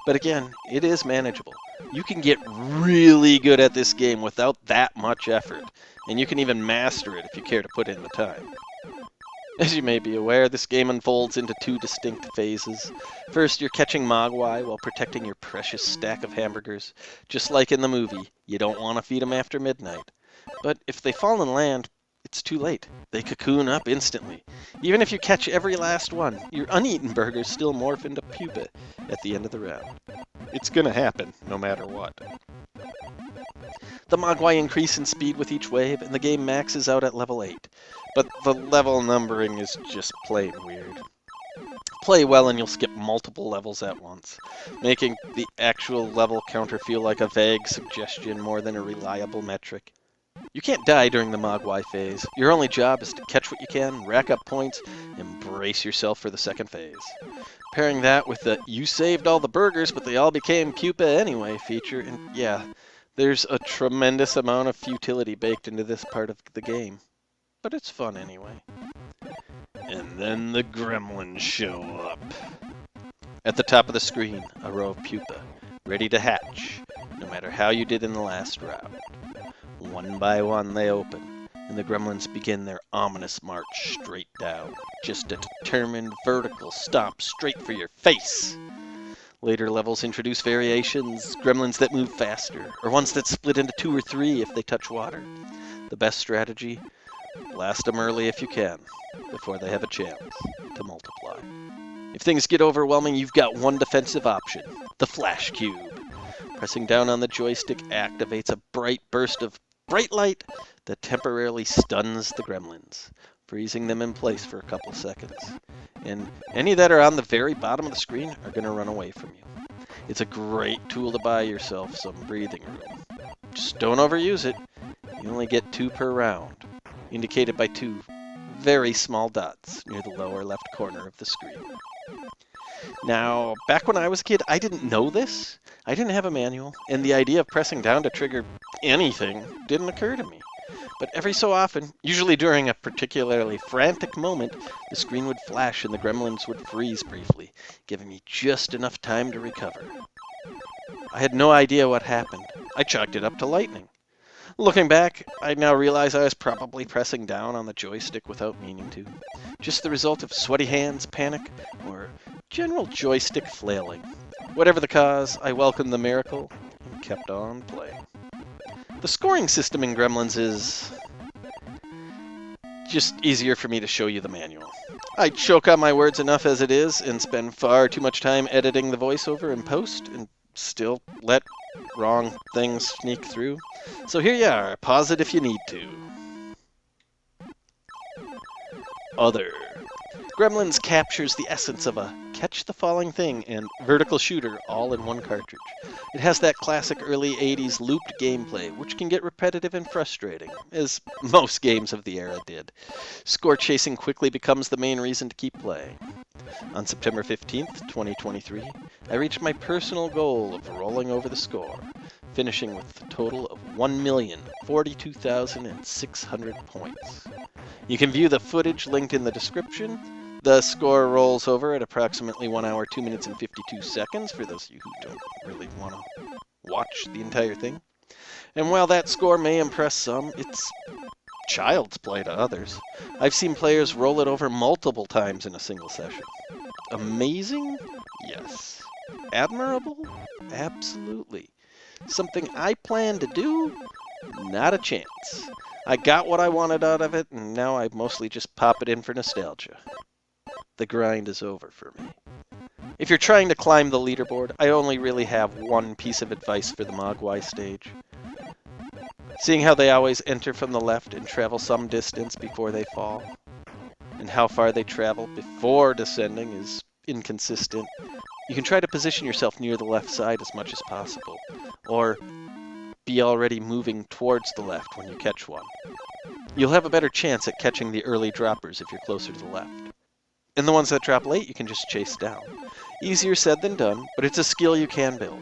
But again, it is manageable. You can get really good at this game without that much effort, and you can even master it if you care to put in the time. As you may be aware, this game unfolds into two distinct phases. First, you're catching mogwai while protecting your precious stack of hamburgers. Just like in the movie, you don't want to feed them after midnight. But if they fall and land, it's too late. They cocoon up instantly. Even if you catch every last one, your uneaten burgers still morph into pupa at the end of the round. It's gonna happen, no matter what. The mogwai increase in speed with each wave, and the game maxes out at level 8. But the level numbering is just plain weird. Play well and you'll skip multiple levels at once, making the actual level counter feel like a vague suggestion more than a reliable metric. You can't die during the Mogwai phase. Your only job is to catch what you can, rack up points, and brace yourself for the second phase. Pairing that with the "you saved all the burgers, but they all became pupa anyway" feature, and yeah, there's a tremendous amount of futility baked into this part of the game. But it's fun anyway. And then the gremlins show up. At the top of the screen, a row of pupa, ready to hatch, no matter how you did in the last round. One by one they open, and the gremlins begin their ominous march straight down. Just a determined vertical stomp straight for your face. Later levels introduce variations, gremlins that move faster, or ones that split into 2 or 3 if they touch water. The best strategy? Blast them early if you can, before they have a chance to multiply. If things get overwhelming, you've got one defensive option, the Flash Cube. Pressing down on the joystick activates a bright burst of bright light that temporarily stuns the gremlins, freezing them in place for a couple seconds. And any that are on the very bottom of the screen are going to run away from you. It's a great tool to buy yourself some breathing room. Just don't overuse it. You only get 2 per round, indicated by 2 very small dots near the lower left corner of the screen. Now, back when I was a kid, I didn't know this. I didn't have a manual, and the idea of pressing down to trigger anything didn't occur to me. But every so often, usually during a particularly frantic moment, the screen would flash and the gremlins would freeze briefly, giving me just enough time to recover. I had no idea what happened. I chalked it up to lightning. Looking back, I now realize I was probably pressing down on the joystick without meaning to. Just the result of sweaty hands, panic, or general joystick flailing. Whatever the cause, I welcomed the miracle and kept on playing. The scoring system in Gremlins is just easier for me to show you the manual. I choke on my words enough as it is and spend far too much time editing the voiceover in post and still let wrong things sneak through. So here you are. Pause it if you need to. Other. Gremlins captures the essence of a catch the falling thing and vertical shooter all in one cartridge. It has that classic early 80s looped gameplay, which can get repetitive and frustrating, as most games of the era did. Score chasing quickly becomes the main reason to keep playing. On September 15th, 2023, I reached my personal goal of rolling over the score, finishing with a total of 1,042,600 points. You can view the footage linked in the description. The score rolls over at approximately 1 hour, 2 minutes, and 52 seconds for those of you who don't really want to watch the entire thing. And while that score may impress some, it's child's play to others. I've seen players roll it over multiple times in a single session. Amazing? Yes. Admirable? Absolutely. Something I plan to do? Not a chance. I got what I wanted out of it, and now I mostly just pop it in for nostalgia. The grind is over for me. If you're trying to climb the leaderboard, I only really have one piece of advice for the Mogwai stage. Seeing how they always enter from the left and travel some distance before they fall, and how far they travel before descending is inconsistent, you can try to position yourself near the left side as much as possible, or be already moving towards the left when you catch one. You'll have a better chance at catching the early droppers if you're closer to the left. And the ones that drop late, you can just chase down. Easier said than done, but it's a skill you can build.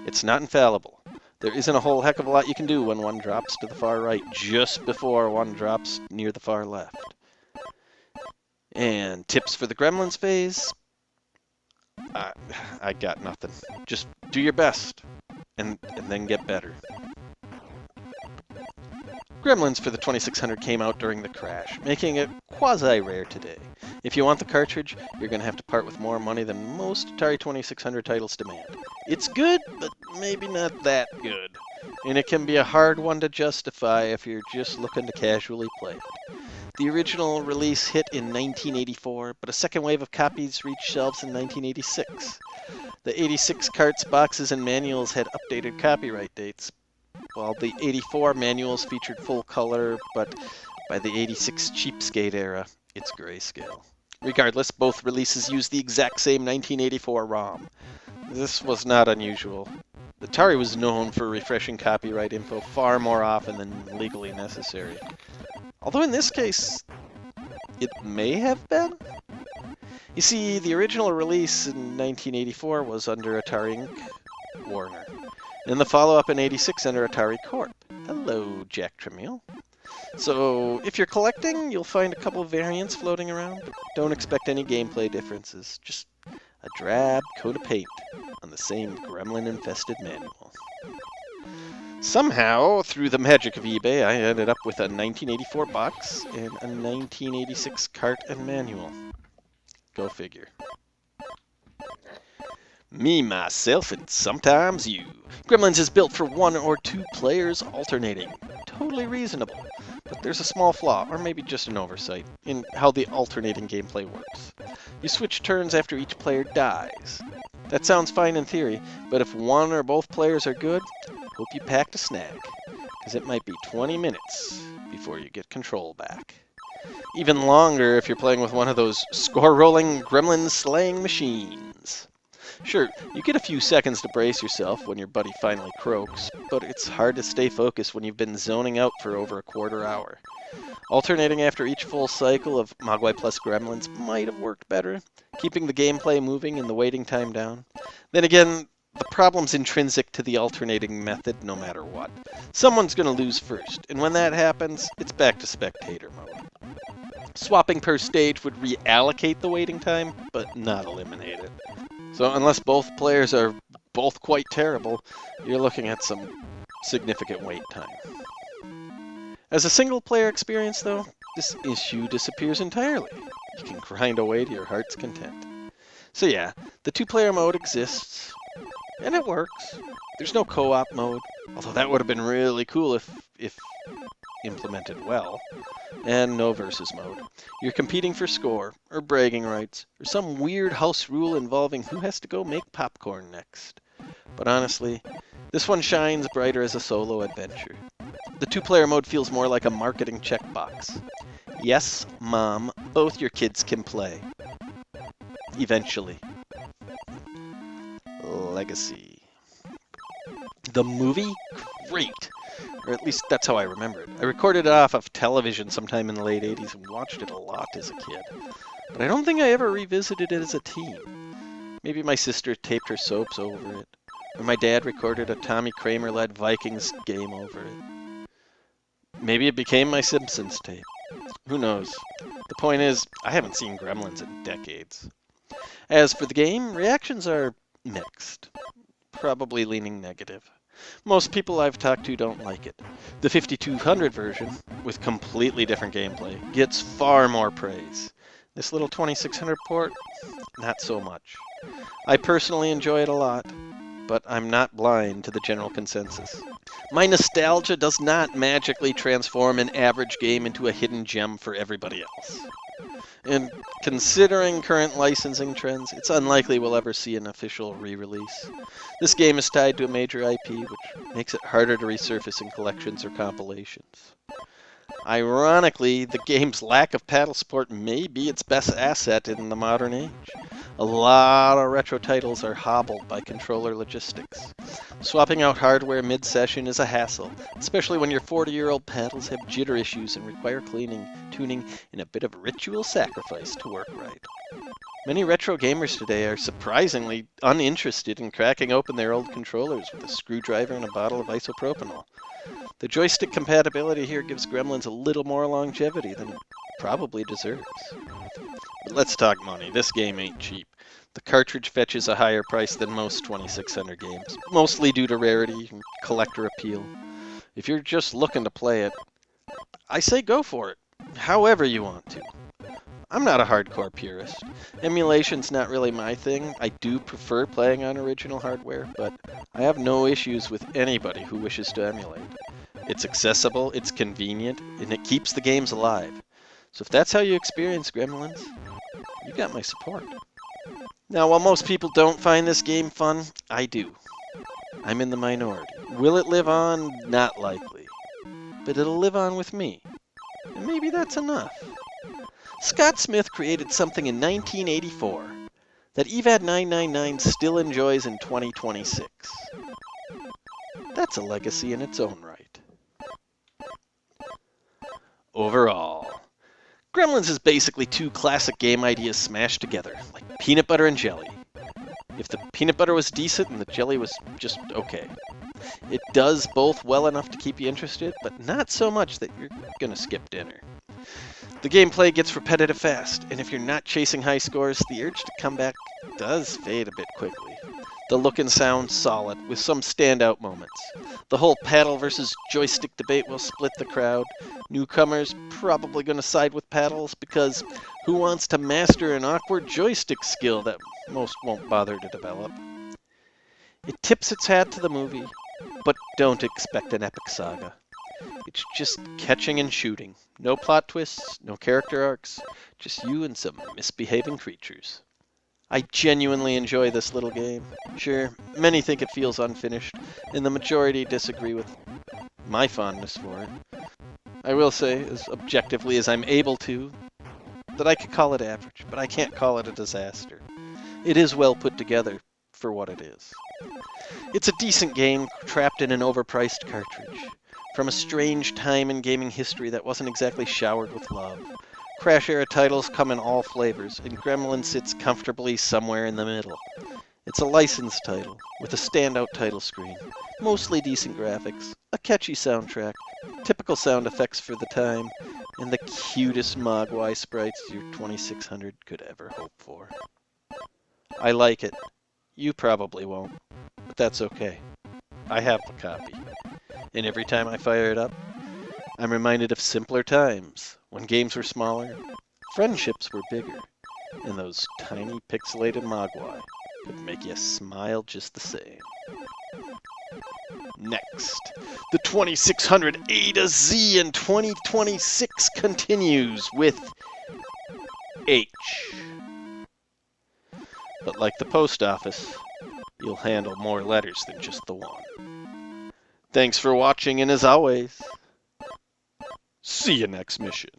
It's not infallible. There isn't a whole heck of a lot you can do when one drops to the far right just before one drops near the far left. And tips for the Gremlins phase? I got nothing. Just do your best, and then get better. Gremlins for the 2600 came out during the crash, making it quasi-rare today. If you want the cartridge, you're going to have to part with more money than most Atari 2600 titles demand. It's good, but maybe not that good. And it can be a hard one to justify if you're just looking to casually play it. The original release hit in 1984, but a second wave of copies reached shelves in 1986. The 86 carts, boxes, and manuals had updated copyright dates, while the 84 manuals featured full color, but by the 86 cheapskate era, it's grayscale. Regardless, both releases used the exact same 1984 ROM. This was not unusual. Atari was known for refreshing copyright info far more often than legally necessary. Although in this case, it may have been. You see, the original release in 1984 was under Atari Inc. Warner, and the follow-up in '86 under Atari Corp. Hello, Jack Tramiel. So, if you're collecting, you'll find a couple of variants floating around, but don't expect any gameplay differences. Just a drab coat of paint on the same gremlin-infested manual. Somehow, through the magic of eBay, I ended up with a 1984 box and a 1986 cart and manual. Go figure. Me, myself, and sometimes you. Gremlins is built for 1 or 2 players alternating. Totally reasonable. But there's a small flaw, or maybe just an oversight, in how the alternating gameplay works. You switch turns after each player dies. That sounds fine in theory, but if one or both players are good, hope you packed a snack, because it might be 20 minutes before you get control back. Even longer if you're playing with one of those score-rolling, gremlin-slaying machines. Sure, you get a few seconds to brace yourself when your buddy finally croaks, but it's hard to stay focused when you've been zoning out for over a quarter hour. Alternating after each full cycle of Mogwai plus Gremlins might have worked better, keeping the gameplay moving and the waiting time down. Then again, the problem's intrinsic to the alternating method no matter what. Someone's going to lose first, and when that happens, it's back to spectator mode. Swapping per stage would reallocate the waiting time, but not eliminate it. So unless both players are both quite terrible, you're looking at some significant wait time. As a single-player experience, though, this issue disappears entirely. You can grind away to your heart's content. So yeah, the 2-player mode exists, and it works. There's no co-op mode, although that would have been really cool if implemented well. And no versus mode. You're competing for score, or bragging rights, or some weird house rule involving who has to go make popcorn next. But honestly, this one shines brighter as a solo adventure. The 2-player mode feels more like a marketing checkbox. Yes, Mom, both your kids can play. Eventually. Legacy. The movie? Great! Or at least that's how I remember it. I recorded it off of television sometime in the late 80s and watched it a lot as a kid. But I don't think I ever revisited it as a teen. Maybe my sister taped her soaps over it. Or my dad recorded a Tommy Kramer-led Vikings game over it. Maybe it became my Simpsons tape. Who knows? The point is, I haven't seen Gremlins in decades. As for the game, reactions are mixed. Probably leaning negative. Most people I've talked to don't like it. The 5200 version, with completely different gameplay, gets far more praise. This little 2600 port, not so much. I personally enjoy it a lot, but I'm not blind to the general consensus. My nostalgia does not magically transform an average game into a hidden gem for everybody else. And considering current licensing trends, it's unlikely we'll ever see an official re-release. This game is tied to a major IP, which makes it harder to resurface in collections or compilations. Ironically, the game's lack of paddle support may be its best asset in the modern age. A lot of retro titles are hobbled by controller logistics. Swapping out hardware mid-session is a hassle, especially when your 40-year-old paddles have jitter issues and require cleaning, tuning, and a bit of ritual sacrifice to work right. Many retro gamers today are surprisingly uninterested in cracking open their old controllers with a screwdriver and a bottle of isopropanol. The joystick compatibility here gives Gremlins a little more longevity than it probably deserves. But let's talk money. This game ain't cheap. The cartridge fetches a higher price than most 2600 games, mostly due to rarity and collector appeal. If you're just looking to play it, I say go for it, however you want to. I'm not a hardcore purist. Emulation's not really my thing. I do prefer playing on original hardware, but I have no issues with anybody who wishes to emulate. It's accessible, it's convenient, and it keeps the games alive. So if that's how you experience Gremlins, you got my support. Now, while most people don't find this game fun, I do. I'm in the minority. Will it live on? Not likely. But it'll live on with me. And maybe that's enough. Scott Smith created something in 1984 that EVAD 999 still enjoys in 2026. That's a legacy in its own right. Overall, Gremlins is basically two classic game ideas smashed together, like peanut butter and jelly. If the peanut butter was decent and the jelly was just okay. It does both well enough to keep you interested, but not so much that you're gonna skip dinner. The gameplay gets repetitive fast, and if you're not chasing high scores, the urge to come back does fade a bit quickly. The look and sound solid, with some standout moments. The whole paddle versus joystick debate will split the crowd. Newcomers probably going to side with paddles because who wants to master an awkward joystick skill that most won't bother to develop? It tips its hat to the movie, but don't expect an epic saga. It's just catching and shooting. No plot twists, no character arcs, just you and some misbehaving creatures. I genuinely enjoy this little game. Sure, many think it feels unfinished, and the majority disagree with my fondness for it. I will say, as objectively as I'm able to, that I could call it average, but I can't call it a disaster. It is well put together for what it is. It's a decent game trapped in an overpriced cartridge. From a strange time in gaming history that wasn't exactly showered with love. Crash-era titles come in all flavors, and Gremlin sits comfortably somewhere in the middle. It's a licensed title, with a standout title screen, mostly decent graphics, a catchy soundtrack, typical sound effects for the time, and the cutest Mogwai sprites your 2600 could ever hope for. I like it. You probably won't, but that's okay. I have the copy, and every time I fire it up, I'm reminded of simpler times, when games were smaller, friendships were bigger, and those tiny pixelated Mogwai could make you smile just the same. Next, the 2600 A to Z in 2026 continues with H. But like the post office, you'll handle more letters than just the one. Thanks for watching, and as always, see you next mission.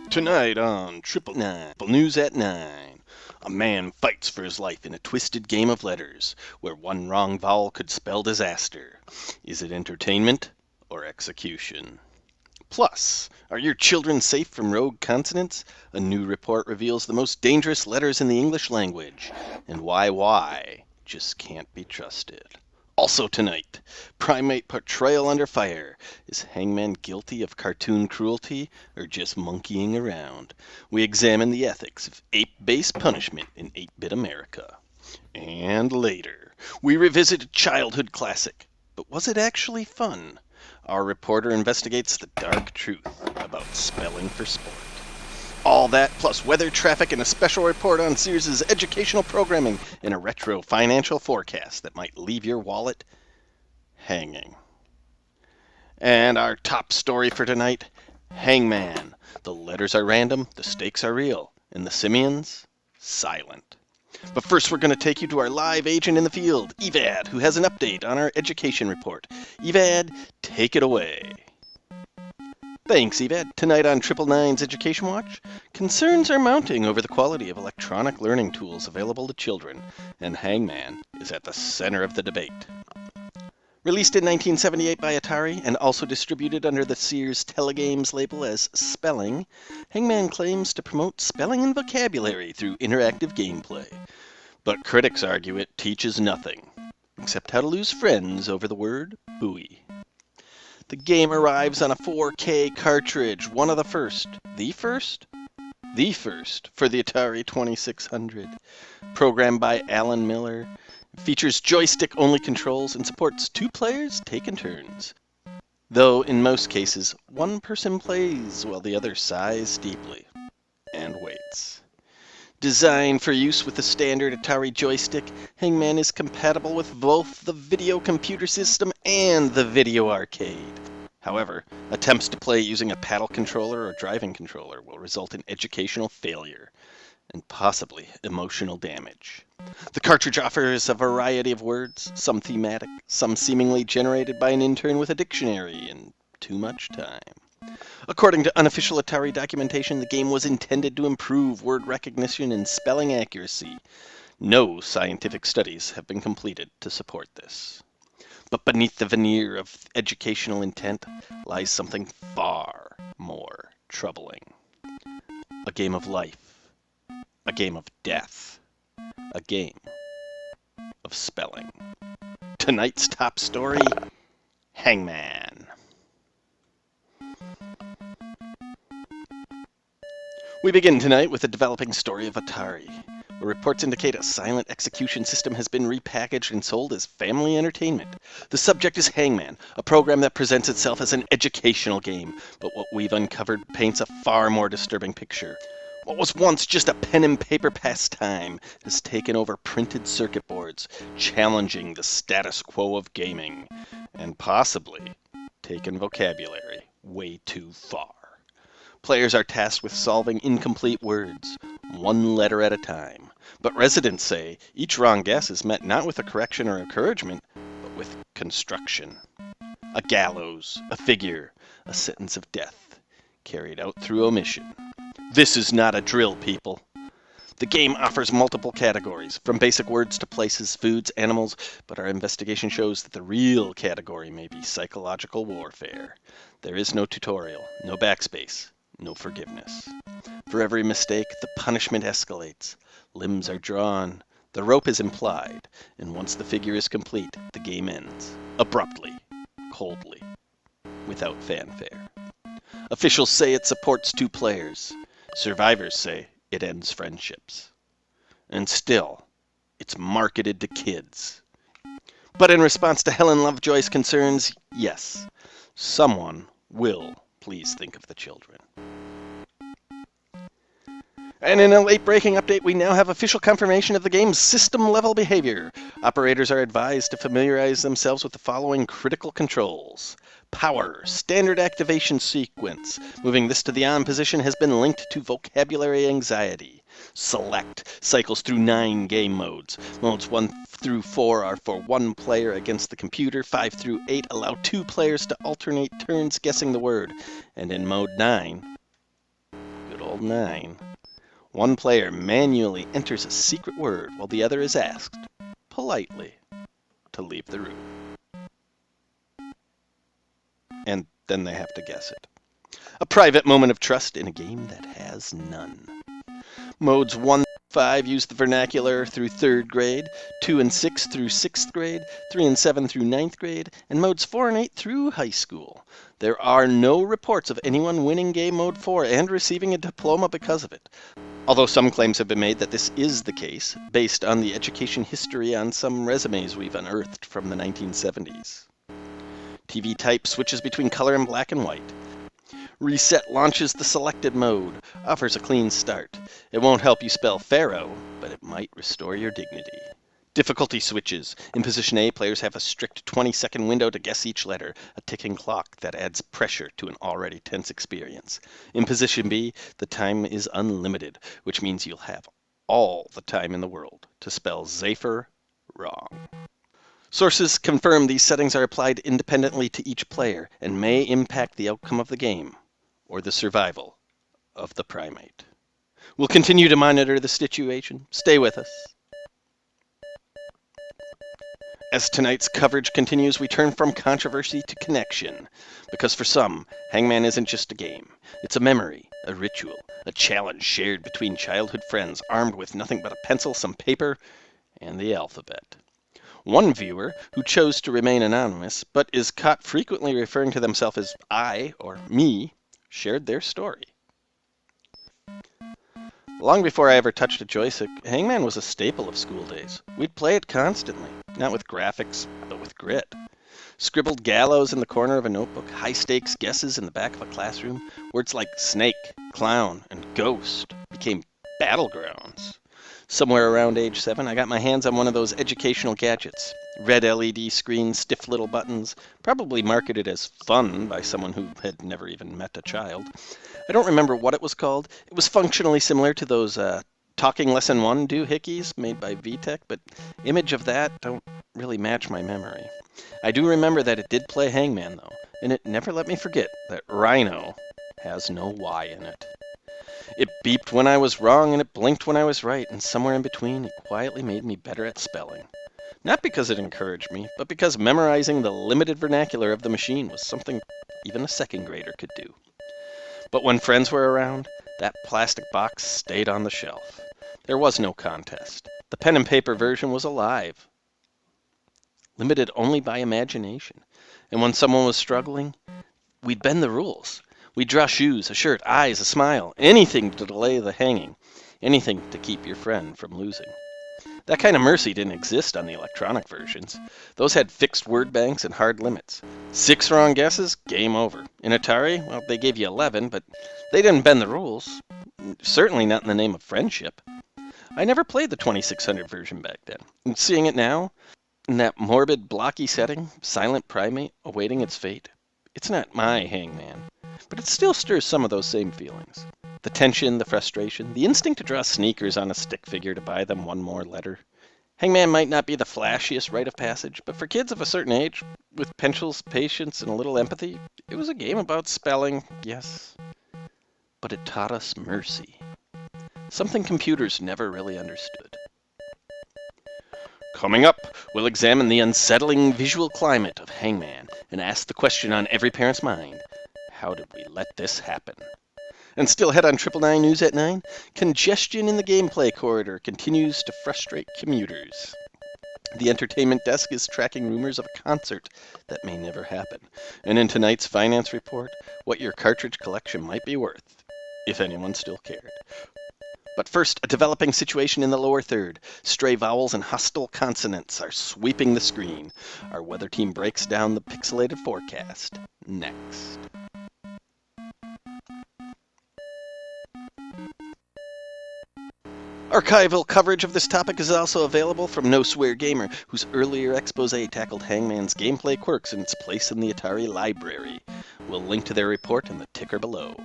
Tonight on Triple Nine News at 9, a man fights for his life in a twisted game of letters where one wrong vowel could spell disaster. Is it entertainment or execution? Plus, are your children safe from rogue consonants? A new report reveals the most dangerous letters in the English language and why Y just can't be trusted. Also tonight, primate portrayal under fire. Is Hangman guilty of cartoon cruelty or just monkeying around? We examine the ethics of ape-based punishment in 8-bit America. And later, we revisit a childhood classic. But was it actually fun? Our reporter investigates the dark truth about spelling for sport. All that, plus weather, traffic, and a special report on Sears' educational programming and a retro financial forecast that might leave your wallet hanging. And our top story for tonight, Hangman. The letters are random, the stakes are real, and the simians, silent. But first, we're going to take you to our live agent in the field, Evad, who has an update on our education report. Evad, take it away. Thanks, Yvette. Tonight on Triple Nine's Education Watch, concerns are mounting over the quality of electronic learning tools available to children, and Hangman is at the center of the debate. Released in 1978 by Atari and also distributed under the Sears Telegames label as Spelling, Hangman claims to promote spelling and vocabulary through interactive gameplay. But critics argue it teaches nothing, except how to lose friends over the word buoy. The game arrives on a 4K cartridge, one of the first. The first? The first for the Atari 2600. Programmed by Alan Miller. Features joystick-only controls and supports 2 players taking turns. Though in most cases, one person plays while the other sighs deeply and waits. Designed for use with the standard Atari joystick, Hangman is compatible with both the video computer system and the video arcade. However, attempts to play using a paddle controller or driving controller will result in educational failure and possibly emotional damage. The cartridge offers a variety of words, some thematic, some seemingly generated by an intern with a dictionary and too much time. According to unofficial Atari documentation, the game was intended to improve word recognition and spelling accuracy. No scientific studies have been completed to support this. But beneath the veneer of educational intent lies something far more troubling. A game of life. A game of death. A game of spelling. Tonight's top story, Hangman. We begin tonight with the developing story of Atari, where reports indicate a silent execution system has been repackaged and sold as family entertainment. The subject is Hangman, a program that presents itself as an educational game, but what we've uncovered paints a far more disturbing picture. What was once just a pen and paper pastime has taken over printed circuit boards, challenging the status quo of gaming, and possibly taken vocabulary way too far. Players are tasked with solving incomplete words, one letter at a time. But residents say each wrong guess is met not with a correction or encouragement, but with construction. A gallows, a figure, a sentence of death, carried out through omission. This is not a drill, people. The game offers multiple categories, from basic words to places, foods, animals, but our investigation shows that the real category may be psychological warfare. There is no tutorial, no backspace, no forgiveness. For every mistake, the punishment escalates. Limbs are drawn, the rope is implied, and once the figure is complete, the game ends. Abruptly, coldly, without fanfare. Officials say it supports 2 players. Survivors say it ends friendships. And still, it's marketed to kids. But in response to Helen Lovejoy's concerns, yes, someone will please think of the children. And in a late-breaking update, we now have official confirmation of the game's system-level behavior. Operators are advised to familiarize themselves with the following critical controls. Power, standard activation sequence. Moving this to the on position has been linked to vocabulary anxiety. Select cycles through 9 game modes. Modes 1 through 4 are for 1 player against the computer. 5 through 8 allow 2 players to alternate turns guessing the word. And in mode 9, good old 9, 1 player manually enters a secret word while the other is asked, politely, to leave the room. And then they have to guess it. A private moment of trust in a game that has none. Modes 1 through 5 use the vernacular through 3rd grade, 2 and 6 through 6th grade, 3 and 7 through 9th grade, and modes 4 and 8 through high school. There are no reports of anyone winning game mode 4 and receiving a diploma because of it. Although some claims have been made that this is the case, based on the education history on some resumes we've unearthed from the 1970s. TV type switches between color and black and white. Reset launches the selected mode, offers a clean start. It won't help you spell Pharaoh, but it might restore your dignity. Difficulty switches. In position A, players have a strict 20-second window to guess each letter, a ticking clock that adds pressure to an already tense experience. In position B, the time is unlimited, which means you'll have all the time in the world to spell Zephyr wrong. Sources confirm these settings are applied independently to each player and may impact the outcome of the game. or the survival of the primate. We'll continue to monitor the situation. Stay with us. As tonight's coverage continues, we turn from controversy to connection. Because for some, Hangman isn't just a game. It's a memory, a ritual, a challenge shared between childhood friends armed with nothing but a pencil, some paper, and the alphabet. One viewer, who chose to remain anonymous, but is caught frequently referring to themselves as I or me, shared their story. Long before I ever touched a joystick, Hangman was a staple of school days. We'd play it constantly, not with graphics, but with grit. Scribbled gallows in the corner of a notebook, high-stakes guesses in the back of a classroom, words like snake, clown, and ghost became battlegrounds. Somewhere around age 7, I got my hands on one of those educational gadgets. Red LED screens, stiff little buttons, probably marketed as fun by someone who had never even met a child. I don't remember what it was called. It was functionally similar to those Talking Lesson 1 doohickeys made by VTech, but image of that don't really match my memory. I do remember that it did play Hangman, though, and it never let me forget that Rhino has no Y in it. It beeped when I was wrong, and it blinked when I was right, and somewhere in between, it quietly made me better at spelling. Not because it encouraged me, but because memorizing the limited vernacular of the machine was something even a second grader could do. But when friends were around, that plastic box stayed on the shelf. There was no contest. The pen and paper version was alive, limited only by imagination. And when someone was struggling, we'd bend the rules. We'd draw shoes, a shirt, eyes, a smile, anything to delay the hanging, anything to keep your friend from losing. That kind of mercy didn't exist on the electronic versions. Those had fixed word banks and hard limits. 6 wrong guesses, game over. In Atari, well, they gave you 11, but they didn't bend the rules. Certainly not in the name of friendship. I never played the 2600 version back then. And seeing it now, in that morbid, blocky setting, silent primate awaiting its fate, it's not my Hangman, but it still stirs some of those same feelings. The tension, the frustration, the instinct to draw sneakers on a stick figure to buy them one more letter. Hangman might not be the flashiest rite of passage, but for kids of a certain age, with pencils, patience, and a little empathy, it was a game about spelling, yes, but it taught us mercy. Something computers never really understood. Coming up, we'll examine the unsettling visual climate of Hangman and ask the question on every parent's mind: how did we let this happen? And still ahead on 999 News at 9, congestion in the gameplay corridor continues to frustrate commuters. The entertainment desk is tracking rumors of a concert that may never happen. And in tonight's finance report, what your cartridge collection might be worth, if anyone still cared. But first, a developing situation in the lower third. Stray vowels and hostile consonants are sweeping the screen. Our weather team breaks down the pixelated forecast. Next. Archival coverage of this topic is also available from No Swear Gamer, whose earlier expose tackled Hangman's gameplay quirks and its place in the Atari library. We'll link to their report in the ticker below.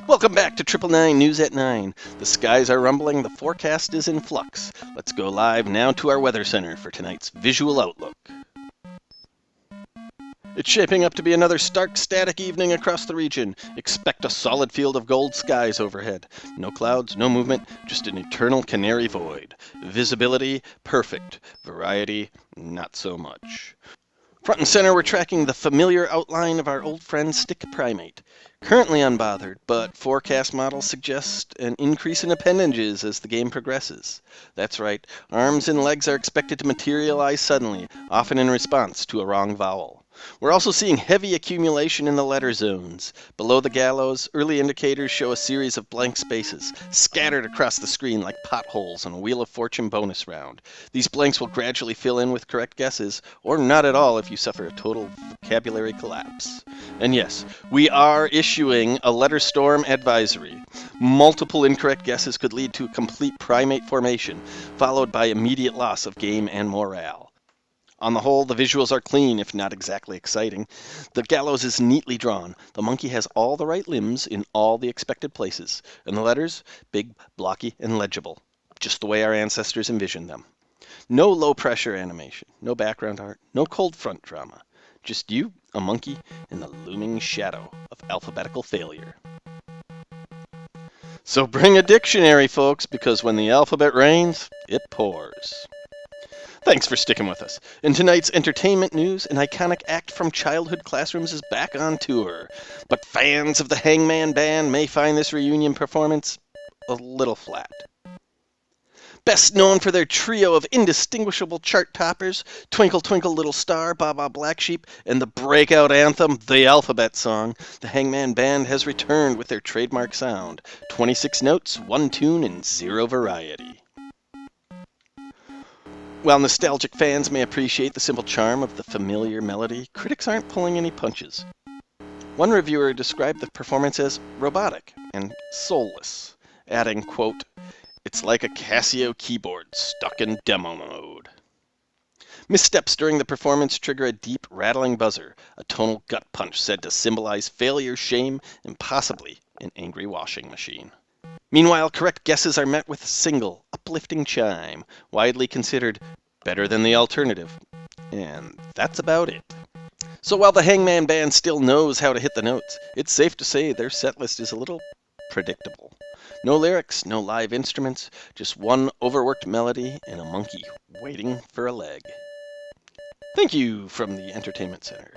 Welcome back to 999 News at 9. The skies are rumbling, the forecast is in flux. Let's go live now to our weather center for tonight's visual outlook. It's shaping up to be another stark, static evening across the region. Expect a solid field of gold skies overhead. No clouds, no movement, just an eternal canary void. Visibility, perfect. Variety, not so much. Front and center, we're tracking the familiar outline of our old friend Stick Primate. Currently unbothered, but forecast models suggest an increase in appendages as the game progresses. That's right, arms and legs are expected to materialize suddenly, often in response to a wrong vowel. We're also seeing heavy accumulation in the letter zones. Below the gallows, early indicators show a series of blank spaces, scattered across the screen like potholes on a Wheel of Fortune bonus round. These blanks will gradually fill in with correct guesses, or not at all if you suffer a total vocabulary collapse. And yes, we are issuing a letter storm advisory. Multiple incorrect guesses could lead to a complete primate formation, followed by immediate loss of game and morale. On the whole, the visuals are clean, if not exactly exciting. The gallows is neatly drawn. The monkey has all the right limbs in all the expected places. And the letters, big, blocky, and legible, just the way our ancestors envisioned them. No low-pressure animation, no background art, no cold front drama. Just you, a monkey, and the looming shadow of alphabetical failure. So bring a dictionary, folks, because when the alphabet rains, it pours. Thanks for sticking with us. In tonight's entertainment news, an iconic act from childhood classrooms is back on tour. But fans of the Hangman Band may find this reunion performance a little flat. Best known for their trio of indistinguishable chart toppers, Twinkle Twinkle Little Star, Baa Baa Black Sheep, and the breakout anthem, The Alphabet Song, the Hangman Band has returned with their trademark sound, 26 notes, 1 tune, and 0 variety. While nostalgic fans may appreciate the simple charm of the familiar melody, critics aren't pulling any punches. One reviewer described the performance as robotic and soulless, adding, quote, "It's like a Casio keyboard stuck in demo mode." Missteps during the performance trigger a deep, rattling buzzer, a tonal gut punch said to symbolize failure, shame, and possibly an angry washing machine. Meanwhile, correct guesses are met with a single, uplifting chime, widely considered better than the alternative. And that's about it. So while the Hangman Band still knows how to hit the notes, it's safe to say their setlist is a little predictable. No lyrics, no live instruments, just one overworked melody and a monkey waiting for a leg. Thank you from the Entertainment Center.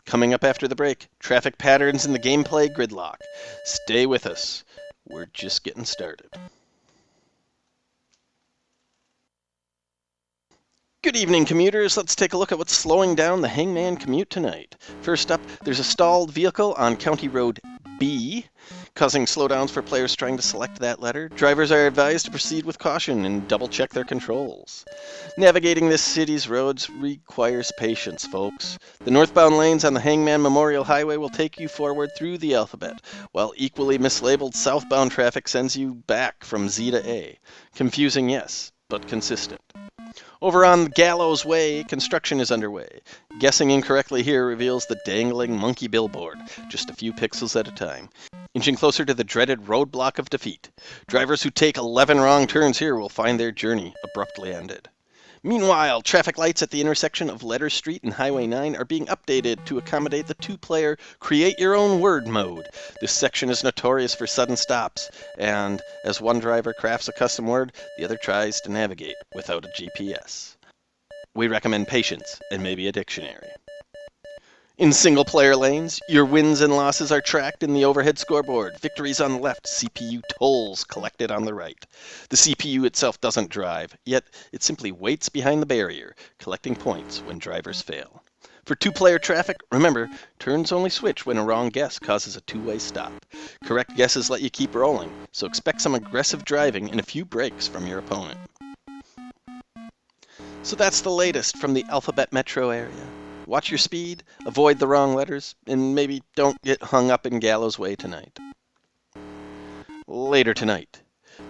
Coming up after the break, traffic patterns in the gameplay gridlock. Stay with us. We're just getting started. Good evening, commuters. Let's take a look at what's slowing down the Hangman commute tonight. First up, there's a stalled vehicle on County Road B, causing slowdowns for players trying to select that letter. Drivers are advised to proceed with caution and double-check their controls. Navigating this city's roads requires patience, folks. The northbound lanes on the Hangman Memorial Highway will take you forward through the alphabet, while equally mislabeled southbound traffic sends you back from Z to A. Confusing, yes, but consistent. Over on Gallows Way, construction is underway. Guessing incorrectly here reveals the dangling monkey billboard, just a few pixels at a time, inching closer to the dreaded roadblock of defeat. Drivers who take 11 wrong turns here will find their journey abruptly ended. Meanwhile, traffic lights at the intersection of Letter Street and Highway 9 are being updated to accommodate the two-player create-your-own-word mode. This section is notorious for sudden stops, and as one driver crafts a custom word, the other tries to navigate without a GPS. We recommend patience and maybe a dictionary. In single-player lanes, your wins and losses are tracked in the overhead scoreboard. Victories on the left, CPU tolls collected on the right. The CPU itself doesn't drive, yet it simply waits behind the barrier, collecting points when drivers fail. For two-player traffic, remember, turns only switch when a wrong guess causes a two-way stop. Correct guesses let you keep rolling, so expect some aggressive driving and a few breaks from your opponent. So that's the latest from the Alphabet Metro area. Watch your speed, avoid the wrong letters, and maybe don't get hung up in Gallows Way tonight. Later tonight,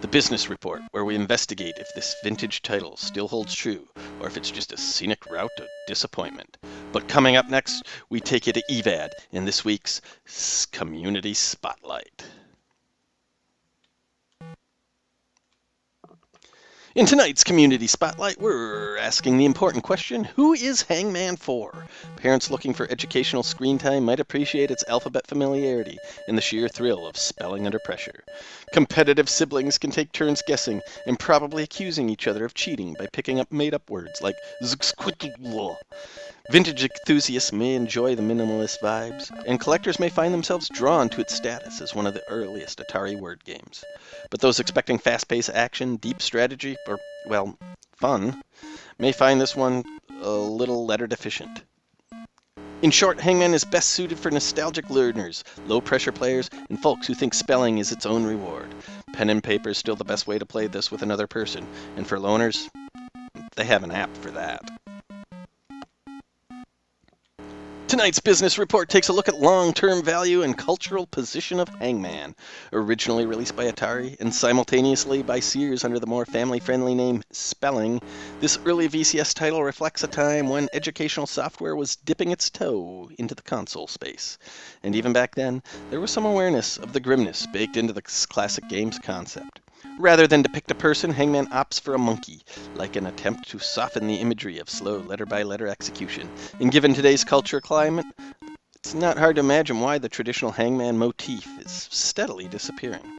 the business report, where we investigate if this vintage title still holds true, or if it's just a scenic route to disappointment. But coming up next, we take you to EVAD in this week's Community Spotlight. In tonight's Community Spotlight, we're asking the important question, who is Hangman for? Parents looking for educational screen time might appreciate its alphabet familiarity and the sheer thrill of spelling under pressure. Competitive siblings can take turns guessing and probably accusing each other of cheating by picking up made-up words like zxquitl. Vintage enthusiasts may enjoy the minimalist vibes, and collectors may find themselves drawn to its status as one of the earliest Atari word games. But those expecting fast-paced action, deep strategy, or, well, fun, may find this one a little letter deficient. In short, Hangman is best suited for nostalgic learners, low-pressure players, and folks who think spelling is its own reward. Pen and paper is still the best way to play this with another person, and for loners, they have an app for that. Tonight's business report takes a look at long-term value and cultural position of Hangman. Originally released by Atari and simultaneously by Sears under the more family-friendly name Spelling, this early VCS title reflects a time when educational software was dipping its toe into the console space. And even back then, there was some awareness of the grimness baked into the classic game's concept. Rather than depict a person, Hangman opts for a monkey, like an attempt to soften the imagery of slow letter-by-letter execution. And given today's culture climate, it's not hard to imagine why the traditional Hangman motif is steadily disappearing.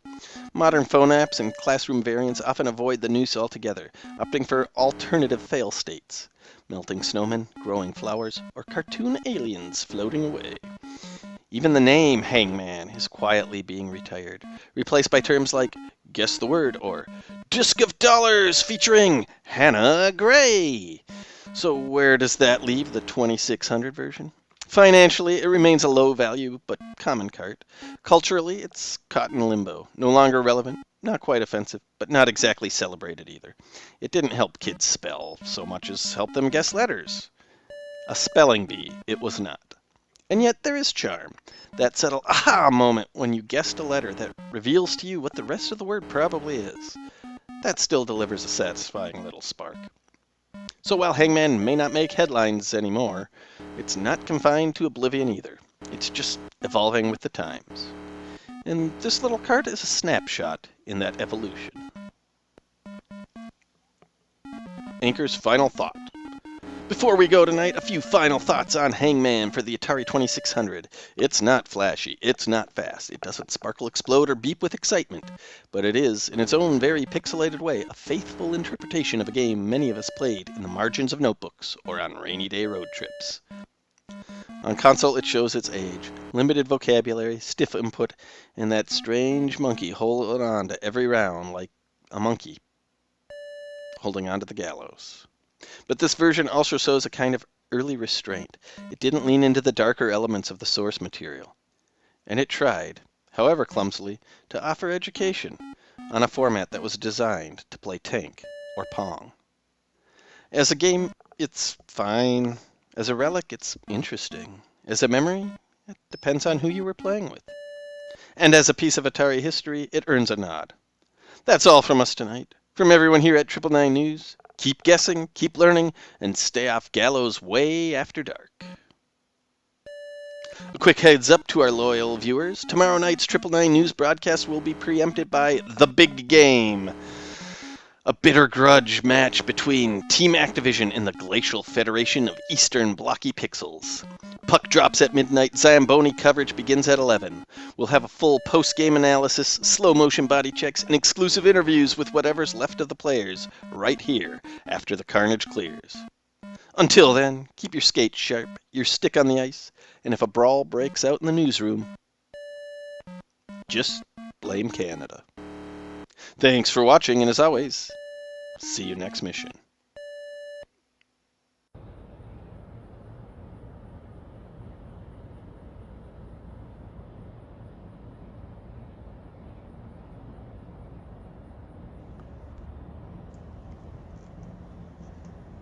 Modern phone apps and classroom variants often avoid the noose altogether, opting for alternative fail states: melting snowmen, growing flowers, or cartoon aliens floating away. Even the name Hangman is quietly being retired, replaced by terms like Guess the Word or Disc of Dollars featuring Hannah Gray. So, where does that leave the 2600 version? Financially, it remains a low value but common cart. Culturally, it's caught in limbo, no longer relevant, not quite offensive, but not exactly celebrated either. It didn't help kids spell so much as help them guess letters. A spelling bee, it was not. And yet there is charm. That subtle aha moment when you guessed a letter that reveals to you what the rest of the word probably is. That still delivers a satisfying little spark. So while Hangman may not make headlines anymore, it's not confined to oblivion either. It's just evolving with the times. And this little card is a snapshot in that evolution. Anchor's final thought. Before we go tonight, a few final thoughts on Hangman for the Atari 2600. It's not flashy, it's not fast, it doesn't sparkle, explode, or beep with excitement, but it is, in its own very pixelated way, a faithful interpretation of a game many of us played in the margins of notebooks or on rainy day road trips. On console, it shows its age: limited vocabulary, stiff input, and that strange monkey holding on to every round like a monkey holding on to the gallows. But this version also shows a kind of early restraint. It didn't lean into the darker elements of the source material. And it tried, however clumsily, to offer education on a format that was designed to play tank or Pong. As a game, it's fine. As a relic, it's interesting. As a memory, it depends on who you were playing with. And as a piece of Atari history, it earns a nod. That's all from us tonight. From everyone here at 999 News, keep guessing, keep learning, and stay off gallows way after dark. A quick heads up to our loyal viewers. Tomorrow night's 999 News broadcast will be preempted by The Big Game, a bitter grudge match between Team Activision and the Glacial Federation of Eastern Blocky Pixels. Puck drops at midnight, Zamboni coverage begins at 11. We'll have a full post-game analysis, slow-motion body checks, and exclusive interviews with whatever's left of the players right here after the carnage clears. Until then, keep your skates sharp, your stick on the ice, and if a brawl breaks out in the newsroom, just blame Canada. Thanks for watching, and as always, see you next mission.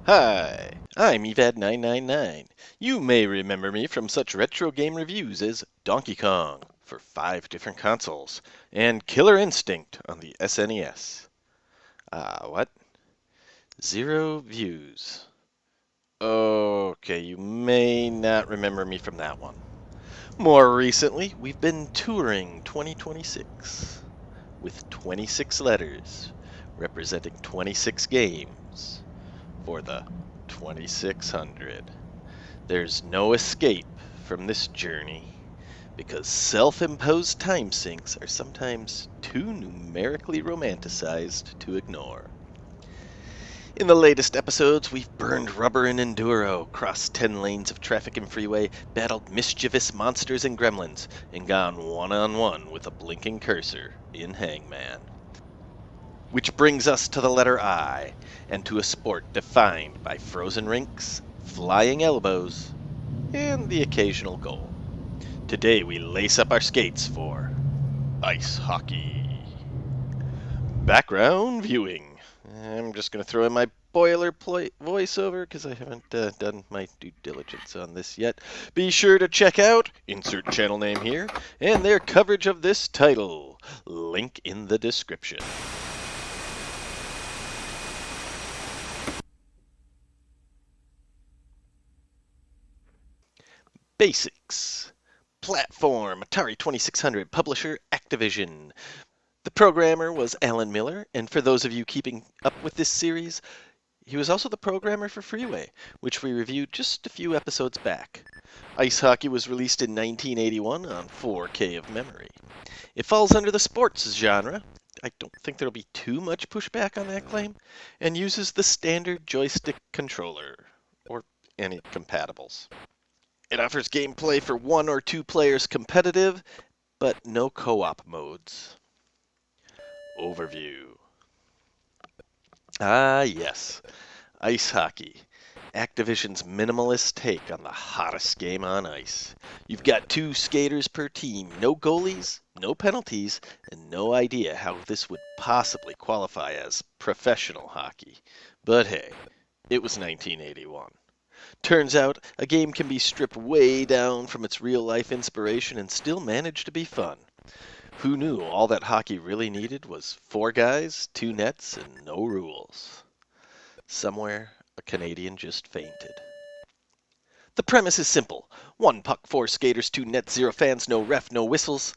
Hi, I'm Evad999. You may remember me from such retro game reviews as Donkey Kong for 5 different consoles and Killer Instinct on the SNES. What? 0 views. Okay, you may not remember me from that one. More recently, we've been touring 2026 with 26 letters representing 26 games for the 2600. There's no escape from this journey because self-imposed time sinks are sometimes too numerically romanticized to ignore. In the latest episodes, we've burned rubber in enduro, crossed 10 lanes of traffic and freeway, battled mischievous monsters and gremlins, and gone one-on-one with a blinking cursor in Hangman. Which brings us to the letter I, and to a sport defined by frozen rinks, flying elbows, and the occasional goal. Today we lace up our skates for ice hockey. Background viewing. I'm just going to throw in my boilerplate voiceover because I haven't done my due diligence on this yet. Be sure to check out, insert channel name here, and their coverage of this title. Link in the description. Basics. Platform, Atari 2600, publisher, Activision. The programmer was Alan Miller, and for those of you keeping up with this series, he was also the programmer for Freeway, which we reviewed just a few episodes back. Ice Hockey was released in 1981 on 4K of memory. It falls under the sports genre. I don't think there'll be too much pushback on that claim, and uses the standard joystick controller, or any compatibles. It offers gameplay for 1 or 2 players competitive, but no co-op modes. Overview. Ah, yes. Ice Hockey. Activision's minimalist take on the hottest game on ice. You've got 2 skaters per team, no goalies, no penalties, and no idea how this would possibly qualify as professional hockey. But hey, it was 1981. Turns out a game can be stripped way down from its real-life inspiration and still manage to be fun. Who knew all that hockey really needed was 4 guys, 2 nets, and no rules? Somewhere, a Canadian just fainted. The premise is simple. 1 puck, 4 skaters, 2 nets, 0 fans, no ref, no whistles,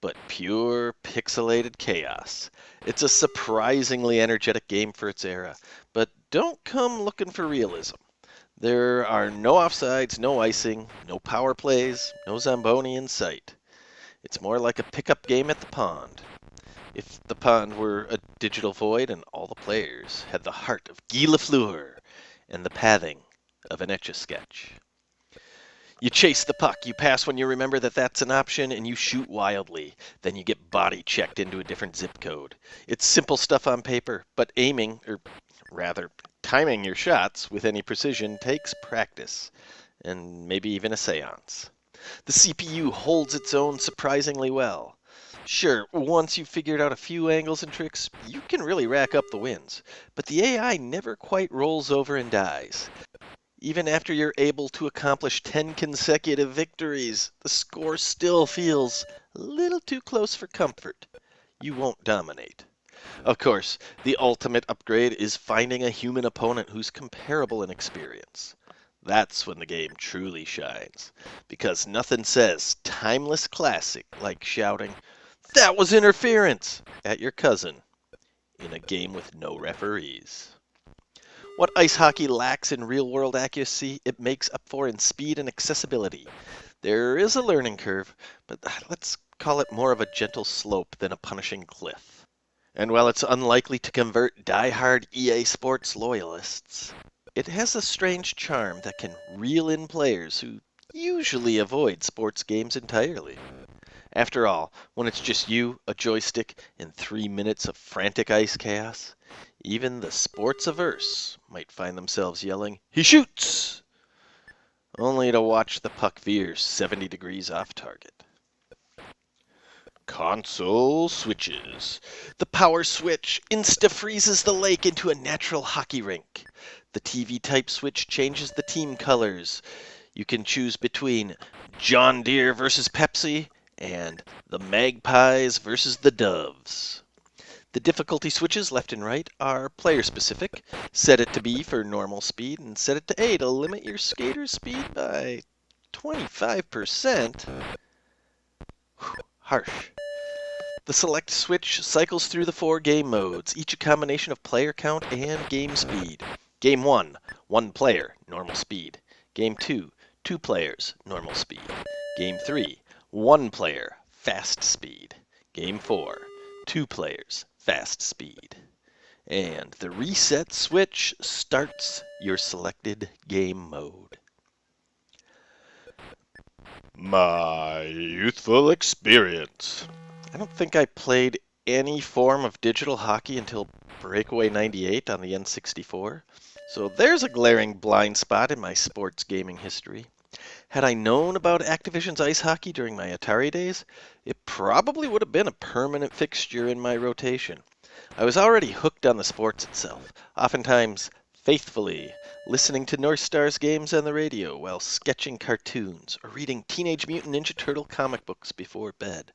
but pure pixelated chaos. It's a surprisingly energetic game for its era, but don't come looking for realism. There are no offsides, no icing, no power plays, no Zamboni in sight. It's more like a pickup game at the pond. If the pond were a digital void and all the players had the heart of Guy Lafleur and the pathing of an Etch-a-Sketch. You chase the puck, you pass when you remember that that's an option, and you shoot wildly. Then you get body checked into a different zip code. It's simple stuff on paper, but aiming, or rather, timing your shots with any precision takes practice, and maybe even a seance. The CPU holds its own surprisingly well. Sure, once you've figured out a few angles and tricks, you can really rack up the wins, but the AI never quite rolls over and dies. Even after you're able to accomplish 10 consecutive victories, the score still feels a little too close for comfort. You won't dominate. Of course, the ultimate upgrade is finding a human opponent who's comparable in experience. That's when the game truly shines, because nothing says timeless classic like shouting, "That was interference!" at your cousin in a game with no referees. What ice hockey lacks in real-world accuracy, it makes up for in speed and accessibility. There is a learning curve, but let's call it more of a gentle slope than a punishing cliff. And while it's unlikely to convert die-hard EA Sports loyalists, it has a strange charm that can reel in players who usually avoid sports games entirely. After all, when it's just you, a joystick, and 3 minutes of frantic ice chaos, even the sports averse might find themselves yelling, "He shoots!" only to watch the puck veer 70 degrees off target. Console switches. The power switch insta-freezes the lake into a natural hockey rink. The TV type switch changes the team colors. You can choose between John Deere versus Pepsi and the Magpies versus the Doves. The difficulty switches left and right are player specific. Set it to B for normal speed and set it to A to limit your skater's speed by 25%. Harsh. The select switch cycles through the 4 game modes, each a combination of player count and game speed. Game 1, 1 player, normal speed. Game 2, 2 players, normal speed. Game 3, 1 player, fast speed. Game 4, 2 players, fast speed. And the reset switch starts your selected game mode. My youthful experience. I don't think I played any form of digital hockey until Breakaway 98 on the N64, so there's a glaring blind spot in my sports gaming history. Had I known about Activision's ice hockey during my Atari days, it probably would have been a permanent fixture in my rotation. I was already hooked on the sports itself, oftentimes faithfully listening to North Star's games on the radio while sketching cartoons or reading Teenage Mutant Ninja Turtle comic books before bed.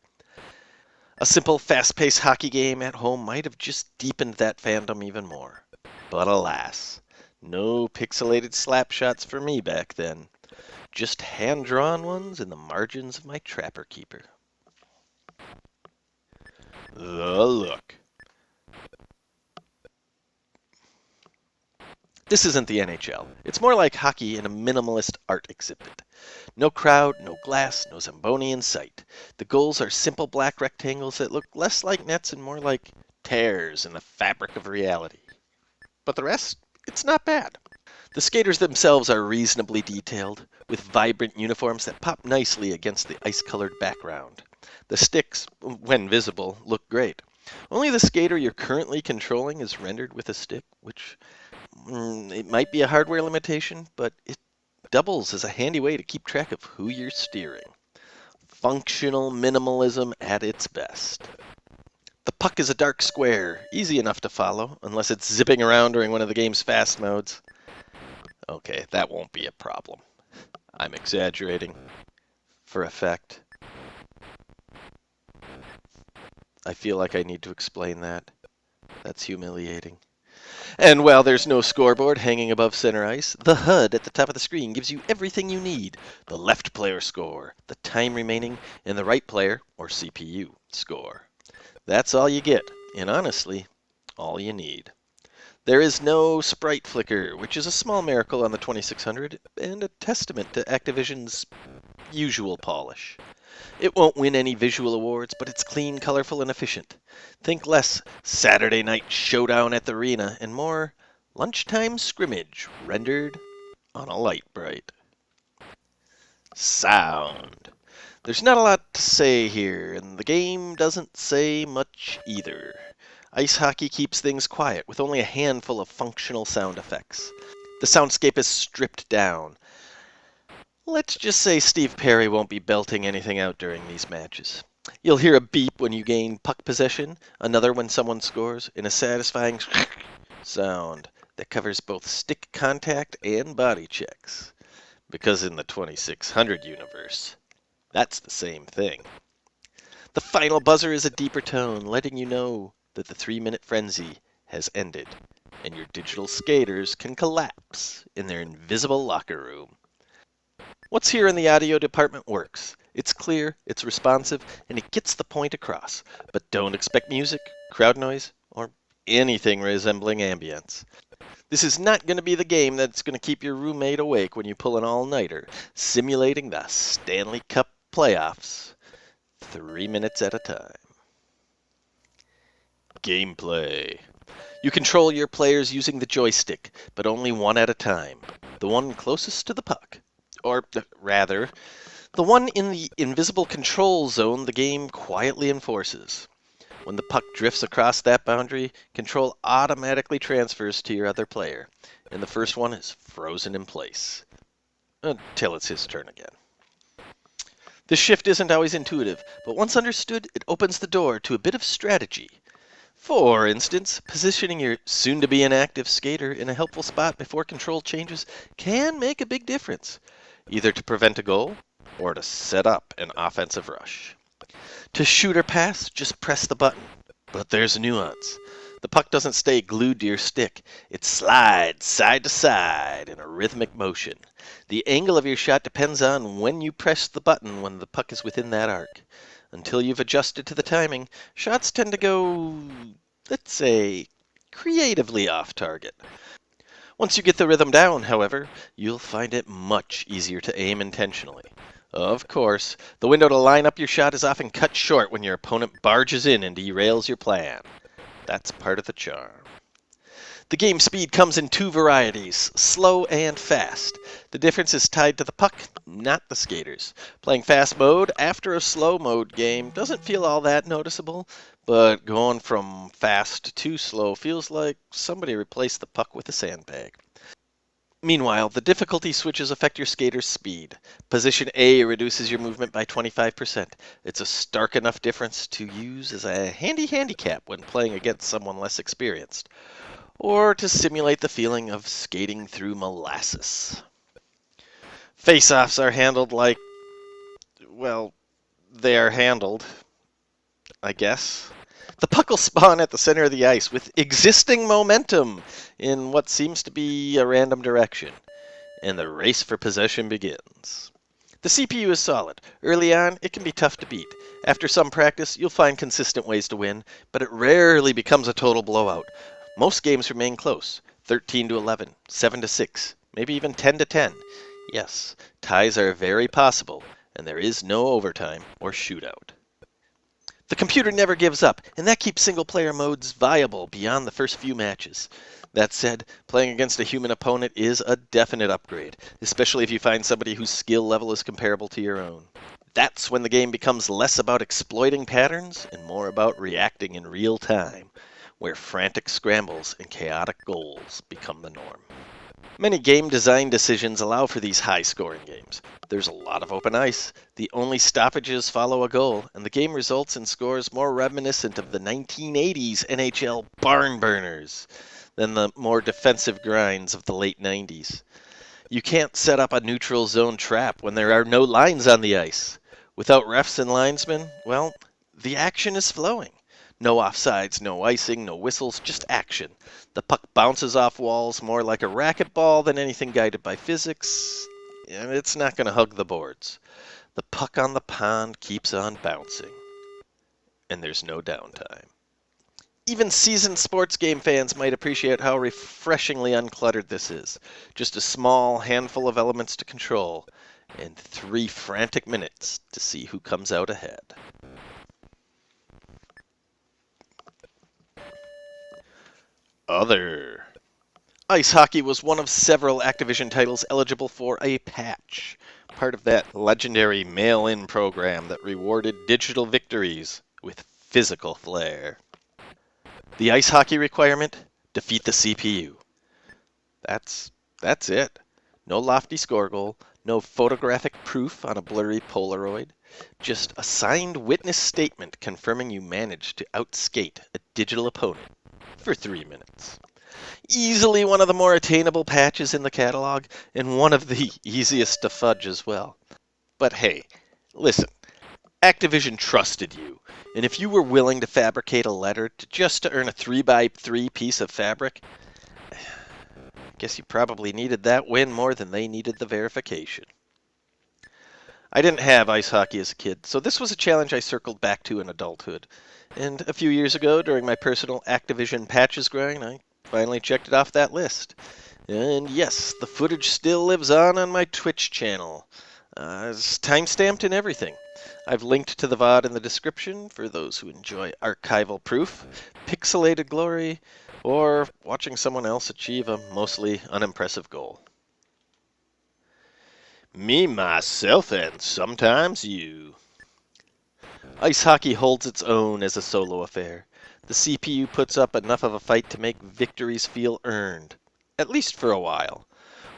A simple, fast-paced hockey game at home might have just deepened that fandom even more. But alas, no pixelated slap shots for me back then. Just hand-drawn ones in the margins of my Trapper Keeper. the look. This isn't the NHL. It's more like hockey in a minimalist art exhibit. No crowd, no glass, no Zamboni in sight. The goals are simple black rectangles that look less like nets and more like tears in the fabric of reality. But the rest, it's not bad. The skaters themselves are reasonably detailed, with vibrant uniforms that pop nicely against the ice-colored background. The sticks, when visible, look great. Only the skater you're currently controlling is rendered with a stick, which it might be a hardware limitation, but it doubles as a handy way to keep track of who you're steering. Functional minimalism at its best. The puck is a dark square, easy enough to follow, unless it's zipping around during one of the game's fast modes. Okay, that won't be a problem. I'm exaggerating for effect. I feel like I need to explain that. That's humiliating. And while there's no scoreboard hanging above center ice, the HUD at the top of the screen gives you everything you need. The left player score, the time remaining, and the right player, or CPU, score. That's all you get, and honestly, all you need. There is no sprite flicker, which is a small miracle on the 2600 and a testament to Activision's usual polish. It won't win any visual awards, but it's clean, colorful, and efficient. Think less Saturday night showdown at the arena and more lunchtime scrimmage rendered on a light bright. Sound. There's not a lot to say here, and the game doesn't say much either. Ice hockey keeps things quiet, with only a handful of functional sound effects. The soundscape is stripped down. Let's just say Steve Perry won't be belting anything out during these matches. You'll hear a beep when you gain puck possession, another when someone scores, and a satisfying sound that covers both stick contact and body checks. Because in the 2600 universe, that's the same thing. The final buzzer is a deeper tone, letting you know that the 3-minute frenzy has ended, and your digital skaters can collapse in their invisible locker room. What's here in the audio department works. It's clear, it's responsive, and it gets the point across. But don't expect music, crowd noise, or anything resembling ambience. This is not going to be the game that's going to keep your roommate awake when you pull an all-nighter, simulating the Stanley Cup playoffs 3 minutes at a time. Gameplay. You control your players using the joystick, but only one at a time. The one closest to the puck. Or, rather, the one in the invisible control zone the game quietly enforces. When the puck drifts across that boundary, control automatically transfers to your other player, and the first one is frozen in place. Until it's his turn again. This shift isn't always intuitive, but once understood, it opens the door to a bit of strategy. For instance, positioning your soon-to-be inactive skater in a helpful spot before control changes can make a big difference, either to prevent a goal or to set up an offensive rush. To shoot or pass, just press the button. But there's a nuance. The puck doesn't stay glued to your stick. It slides side to side in a rhythmic motion. The angle of your shot depends on when you press the button when the puck is within that arc. Until you've adjusted to the timing, shots tend to go, let's say, creatively off target. Once you get the rhythm down, however, you'll find it much easier to aim intentionally. Of course, the window to line up your shot is often cut short when your opponent barges in and derails your plan. That's part of the charm. The game speed comes in two varieties, slow and fast. The difference is tied to the puck, not the skaters. Playing fast mode after a slow mode game doesn't feel all that noticeable, but going from fast to slow feels like somebody replaced the puck with a sandbag. Meanwhile, the difficulty switches affect your skater's speed. Position A reduces your movement by 25%. It's a stark enough difference to use as a handy handicap when playing against someone less experienced, or to simulate the feeling of skating through molasses. Face-offs are handled like, well, they are handled, I guess. The puck will spawn at the center of the ice with existing momentum in what seems to be a random direction, and the race for possession begins. The CPU is solid. Early on, it can be tough to beat. After some practice, you'll find consistent ways to win, but it rarely becomes a total blowout. Most games remain close, 13 to 11, 7 to 6, maybe even 10 to 10. Yes, ties are very possible, and there is no overtime or shootout. The computer never gives up, and that keeps single-player modes viable beyond the first few matches. That said, playing against a human opponent is a definite upgrade, especially if you find somebody whose skill level is comparable to your own. That's when the game becomes less about exploiting patterns and more about reacting in real time, where frantic scrambles and chaotic goals become the norm. Many game design decisions allow for these high-scoring games. There's a lot of open ice, the only stoppages follow a goal, and the game results in scores more reminiscent of the 1980s NHL barn burners than the more defensive grinds of the late 90s. You can't set up a neutral zone trap when there are no lines on the ice. Without refs and linesmen, well, the action is flowing. No offsides, no icing, no whistles, just action. The puck bounces off walls more like a racquetball than anything guided by physics, and it's not going to hug the boards. The puck on the pond keeps on bouncing, and there's no downtime. Even seasoned sports game fans might appreciate how refreshingly uncluttered this is. Just a small handful of elements to control, and 3 frantic minutes to see who comes out ahead. Other. Ice Hockey was one of several Activision titles eligible for a patch, part of that legendary mail-in program that rewarded digital victories with physical flair. The Ice Hockey requirement? Defeat the CPU. That's it. No lofty score goal, no photographic proof on a blurry Polaroid, just a signed witness statement confirming you managed to outskate a digital opponent for 3 minutes. Easily one of the more attainable patches in the catalog, and one of the easiest to fudge as well. But hey, listen, Activision trusted you, and if you were willing to fabricate a letter just to earn a 3x3 piece of fabric, I guess you probably needed that win more than they needed the verification. I didn't have ice hockey as a kid, so this was a challenge I circled back to in adulthood. And a few years ago, during my personal Activision patches grind, I finally checked it off that list. And yes, the footage still lives on my Twitch channel. It's time-stamped and everything. I've linked to the VOD in the description for those who enjoy archival proof, pixelated glory, or watching someone else achieve a mostly unimpressive goal. Me, myself, and sometimes you. Ice hockey holds its own as a solo affair. The CPU puts up enough of a fight to make victories feel earned, at least for a while.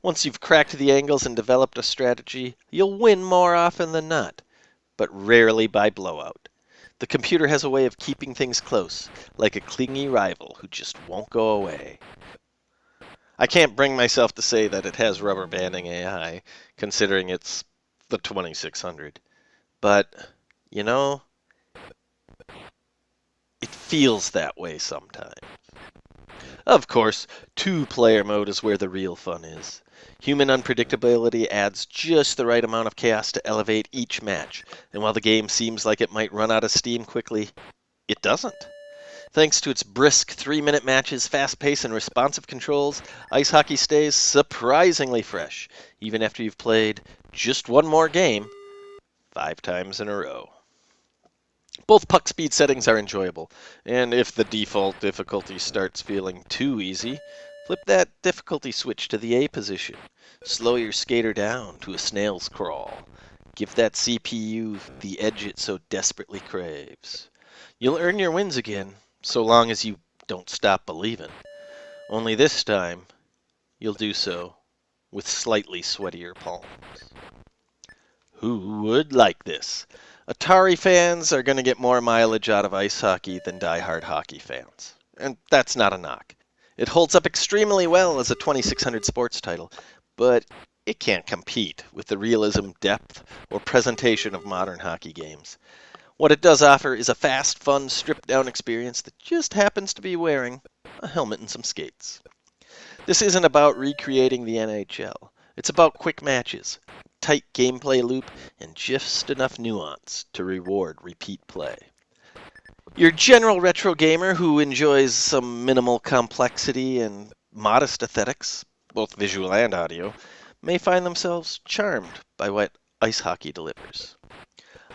Once you've cracked the angles and developed a strategy, you'll win more often than not, but rarely by blowout. The computer has a way of keeping things close, like a clingy rival who just won't go away. I can't bring myself to say that it has rubber banding AI, considering it's the 2600. But, you know, it feels that way sometimes. Of course, 2-player mode is where the real fun is. Human unpredictability adds just the right amount of chaos to elevate each match, and while the game seems like it might run out of steam quickly, it doesn't. Thanks to its brisk 3-minute matches, fast pace, and responsive controls, ice hockey stays surprisingly fresh, even after you've played just one more game 5 times in a row. Both puck speed settings are enjoyable, and if the default difficulty starts feeling too easy, flip that difficulty switch to the A position. Slow your skater down to a snail's crawl. Give that CPU the edge it so desperately craves. You'll earn your wins again, so long as you don't stop believing. Only this time, you'll do so with slightly sweatier palms. Who would like this? Atari fans are going to get more mileage out of ice hockey than die-hard hockey fans. And that's not a knock. It holds up extremely well as a 2600 sports title, but it can't compete with the realism, depth, or presentation of modern hockey games. What it does offer is a fast, fun, stripped-down experience that just happens to be wearing a helmet and some skates. This isn't about recreating the NHL. It's about quick matches, tight gameplay loop and just enough nuance to reward repeat play. Your general retro gamer who enjoys some minimal complexity and modest aesthetics, both visual and audio, may find themselves charmed by what ice hockey delivers.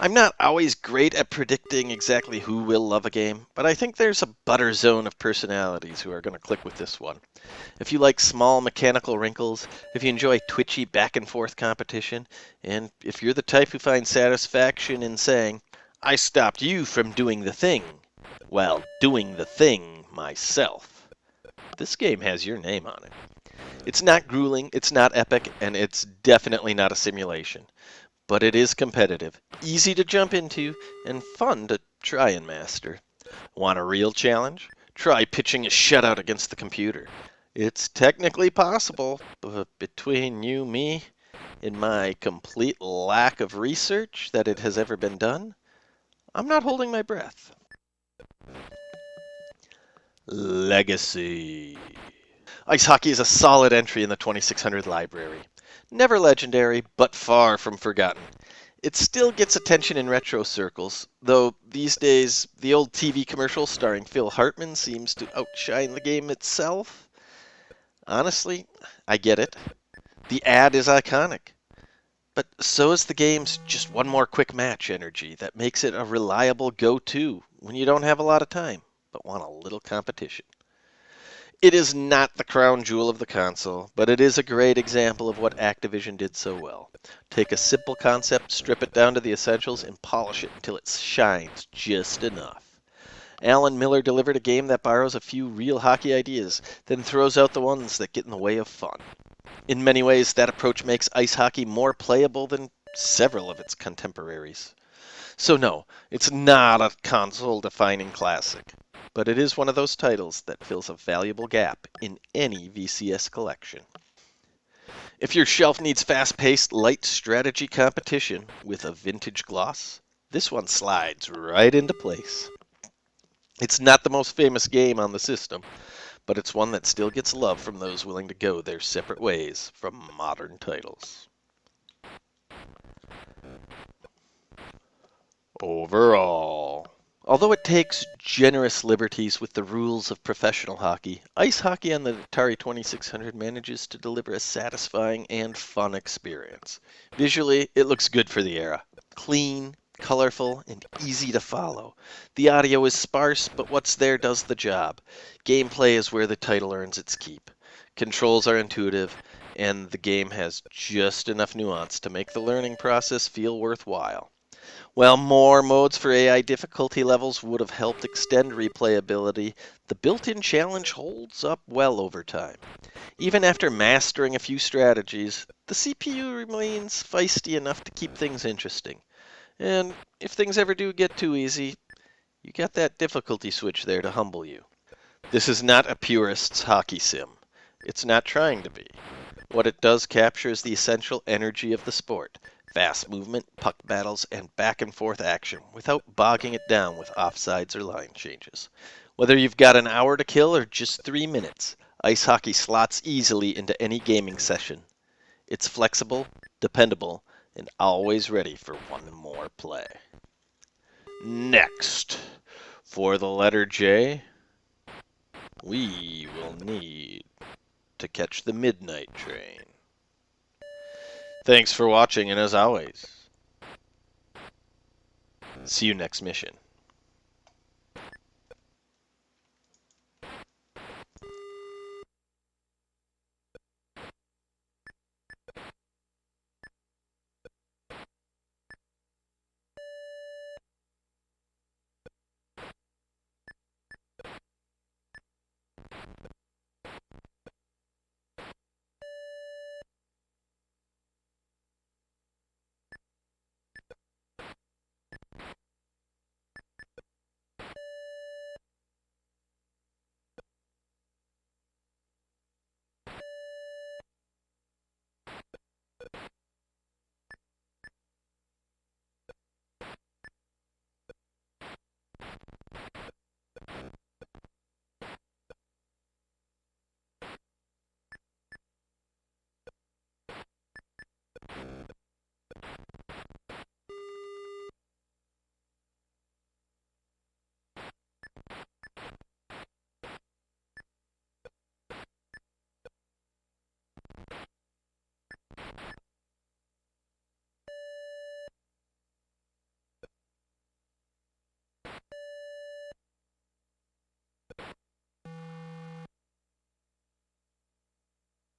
I'm not always great at predicting exactly who will love a game, but I think there's a butter zone of personalities who are going to click with this one. If you like small mechanical wrinkles, if you enjoy twitchy back and forth competition, and if you're the type who finds satisfaction in saying, I stopped you from doing the thing, while doing the thing myself, this game has your name on it. It's not grueling, it's not epic, and it's definitely not a simulation. But it is competitive, easy to jump into, and fun to try and master. Want a real challenge? Try pitching a shutout against the computer. It's technically possible, but between you, me, and my complete lack of research that it has ever been done, I'm not holding my breath. Legacy. Ice hockey is a solid entry in the 2600 library. Never legendary, but far from forgotten. It still gets attention in retro circles, though these days the old TV commercial starring Phil Hartman seems to outshine the game itself. Honestly, I get it. The ad is iconic, but so is the game's just one more quick match energy that makes it a reliable go-to when you don't have a lot of time, but want a little competition. It is not the crown jewel of the console, but it is a great example of what Activision did so well. Take a simple concept, strip it down to the essentials, and polish it until it shines just enough. Alan Miller delivered a game that borrows a few real hockey ideas, then throws out the ones that get in the way of fun. In many ways, that approach makes ice hockey more playable than several of its contemporaries. So no, it's not a console-defining classic, but it is one of those titles that fills a valuable gap in any VCS collection. If your shelf needs fast-paced, light strategy competition with a vintage gloss, this one slides right into place. It's not the most famous game on the system, but it's one that still gets love from those willing to go their separate ways from modern titles. Overall, although it takes generous liberties with the rules of professional hockey, ice hockey on the Atari 2600 manages to deliver a satisfying and fun experience. Visually, it looks good for the era. Clean, colorful, and easy to follow. The audio is sparse, but what's there does the job. Gameplay is where the title earns its keep. Controls are intuitive, and the game has just enough nuance to make the learning process feel worthwhile. While more modes for AI difficulty levels would have helped extend replayability, the built-in challenge holds up well over time. Even after mastering a few strategies, the CPU remains feisty enough to keep things interesting. And if things ever do get too easy, you got that difficulty switch there to humble you. This is not a purist's hockey sim. It's not trying to be. What it does capture is the essential energy of the sport. Fast movement, puck battles, and back and forth action without bogging it down with offsides or line changes. Whether you've got an hour to kill or just 3 minutes, ice hockey slots easily into any gaming session. It's flexible, dependable, and always ready for one more play. Next, for the letter J, we will need to catch the midnight train. Thanks for watching, and as always, see you next mission.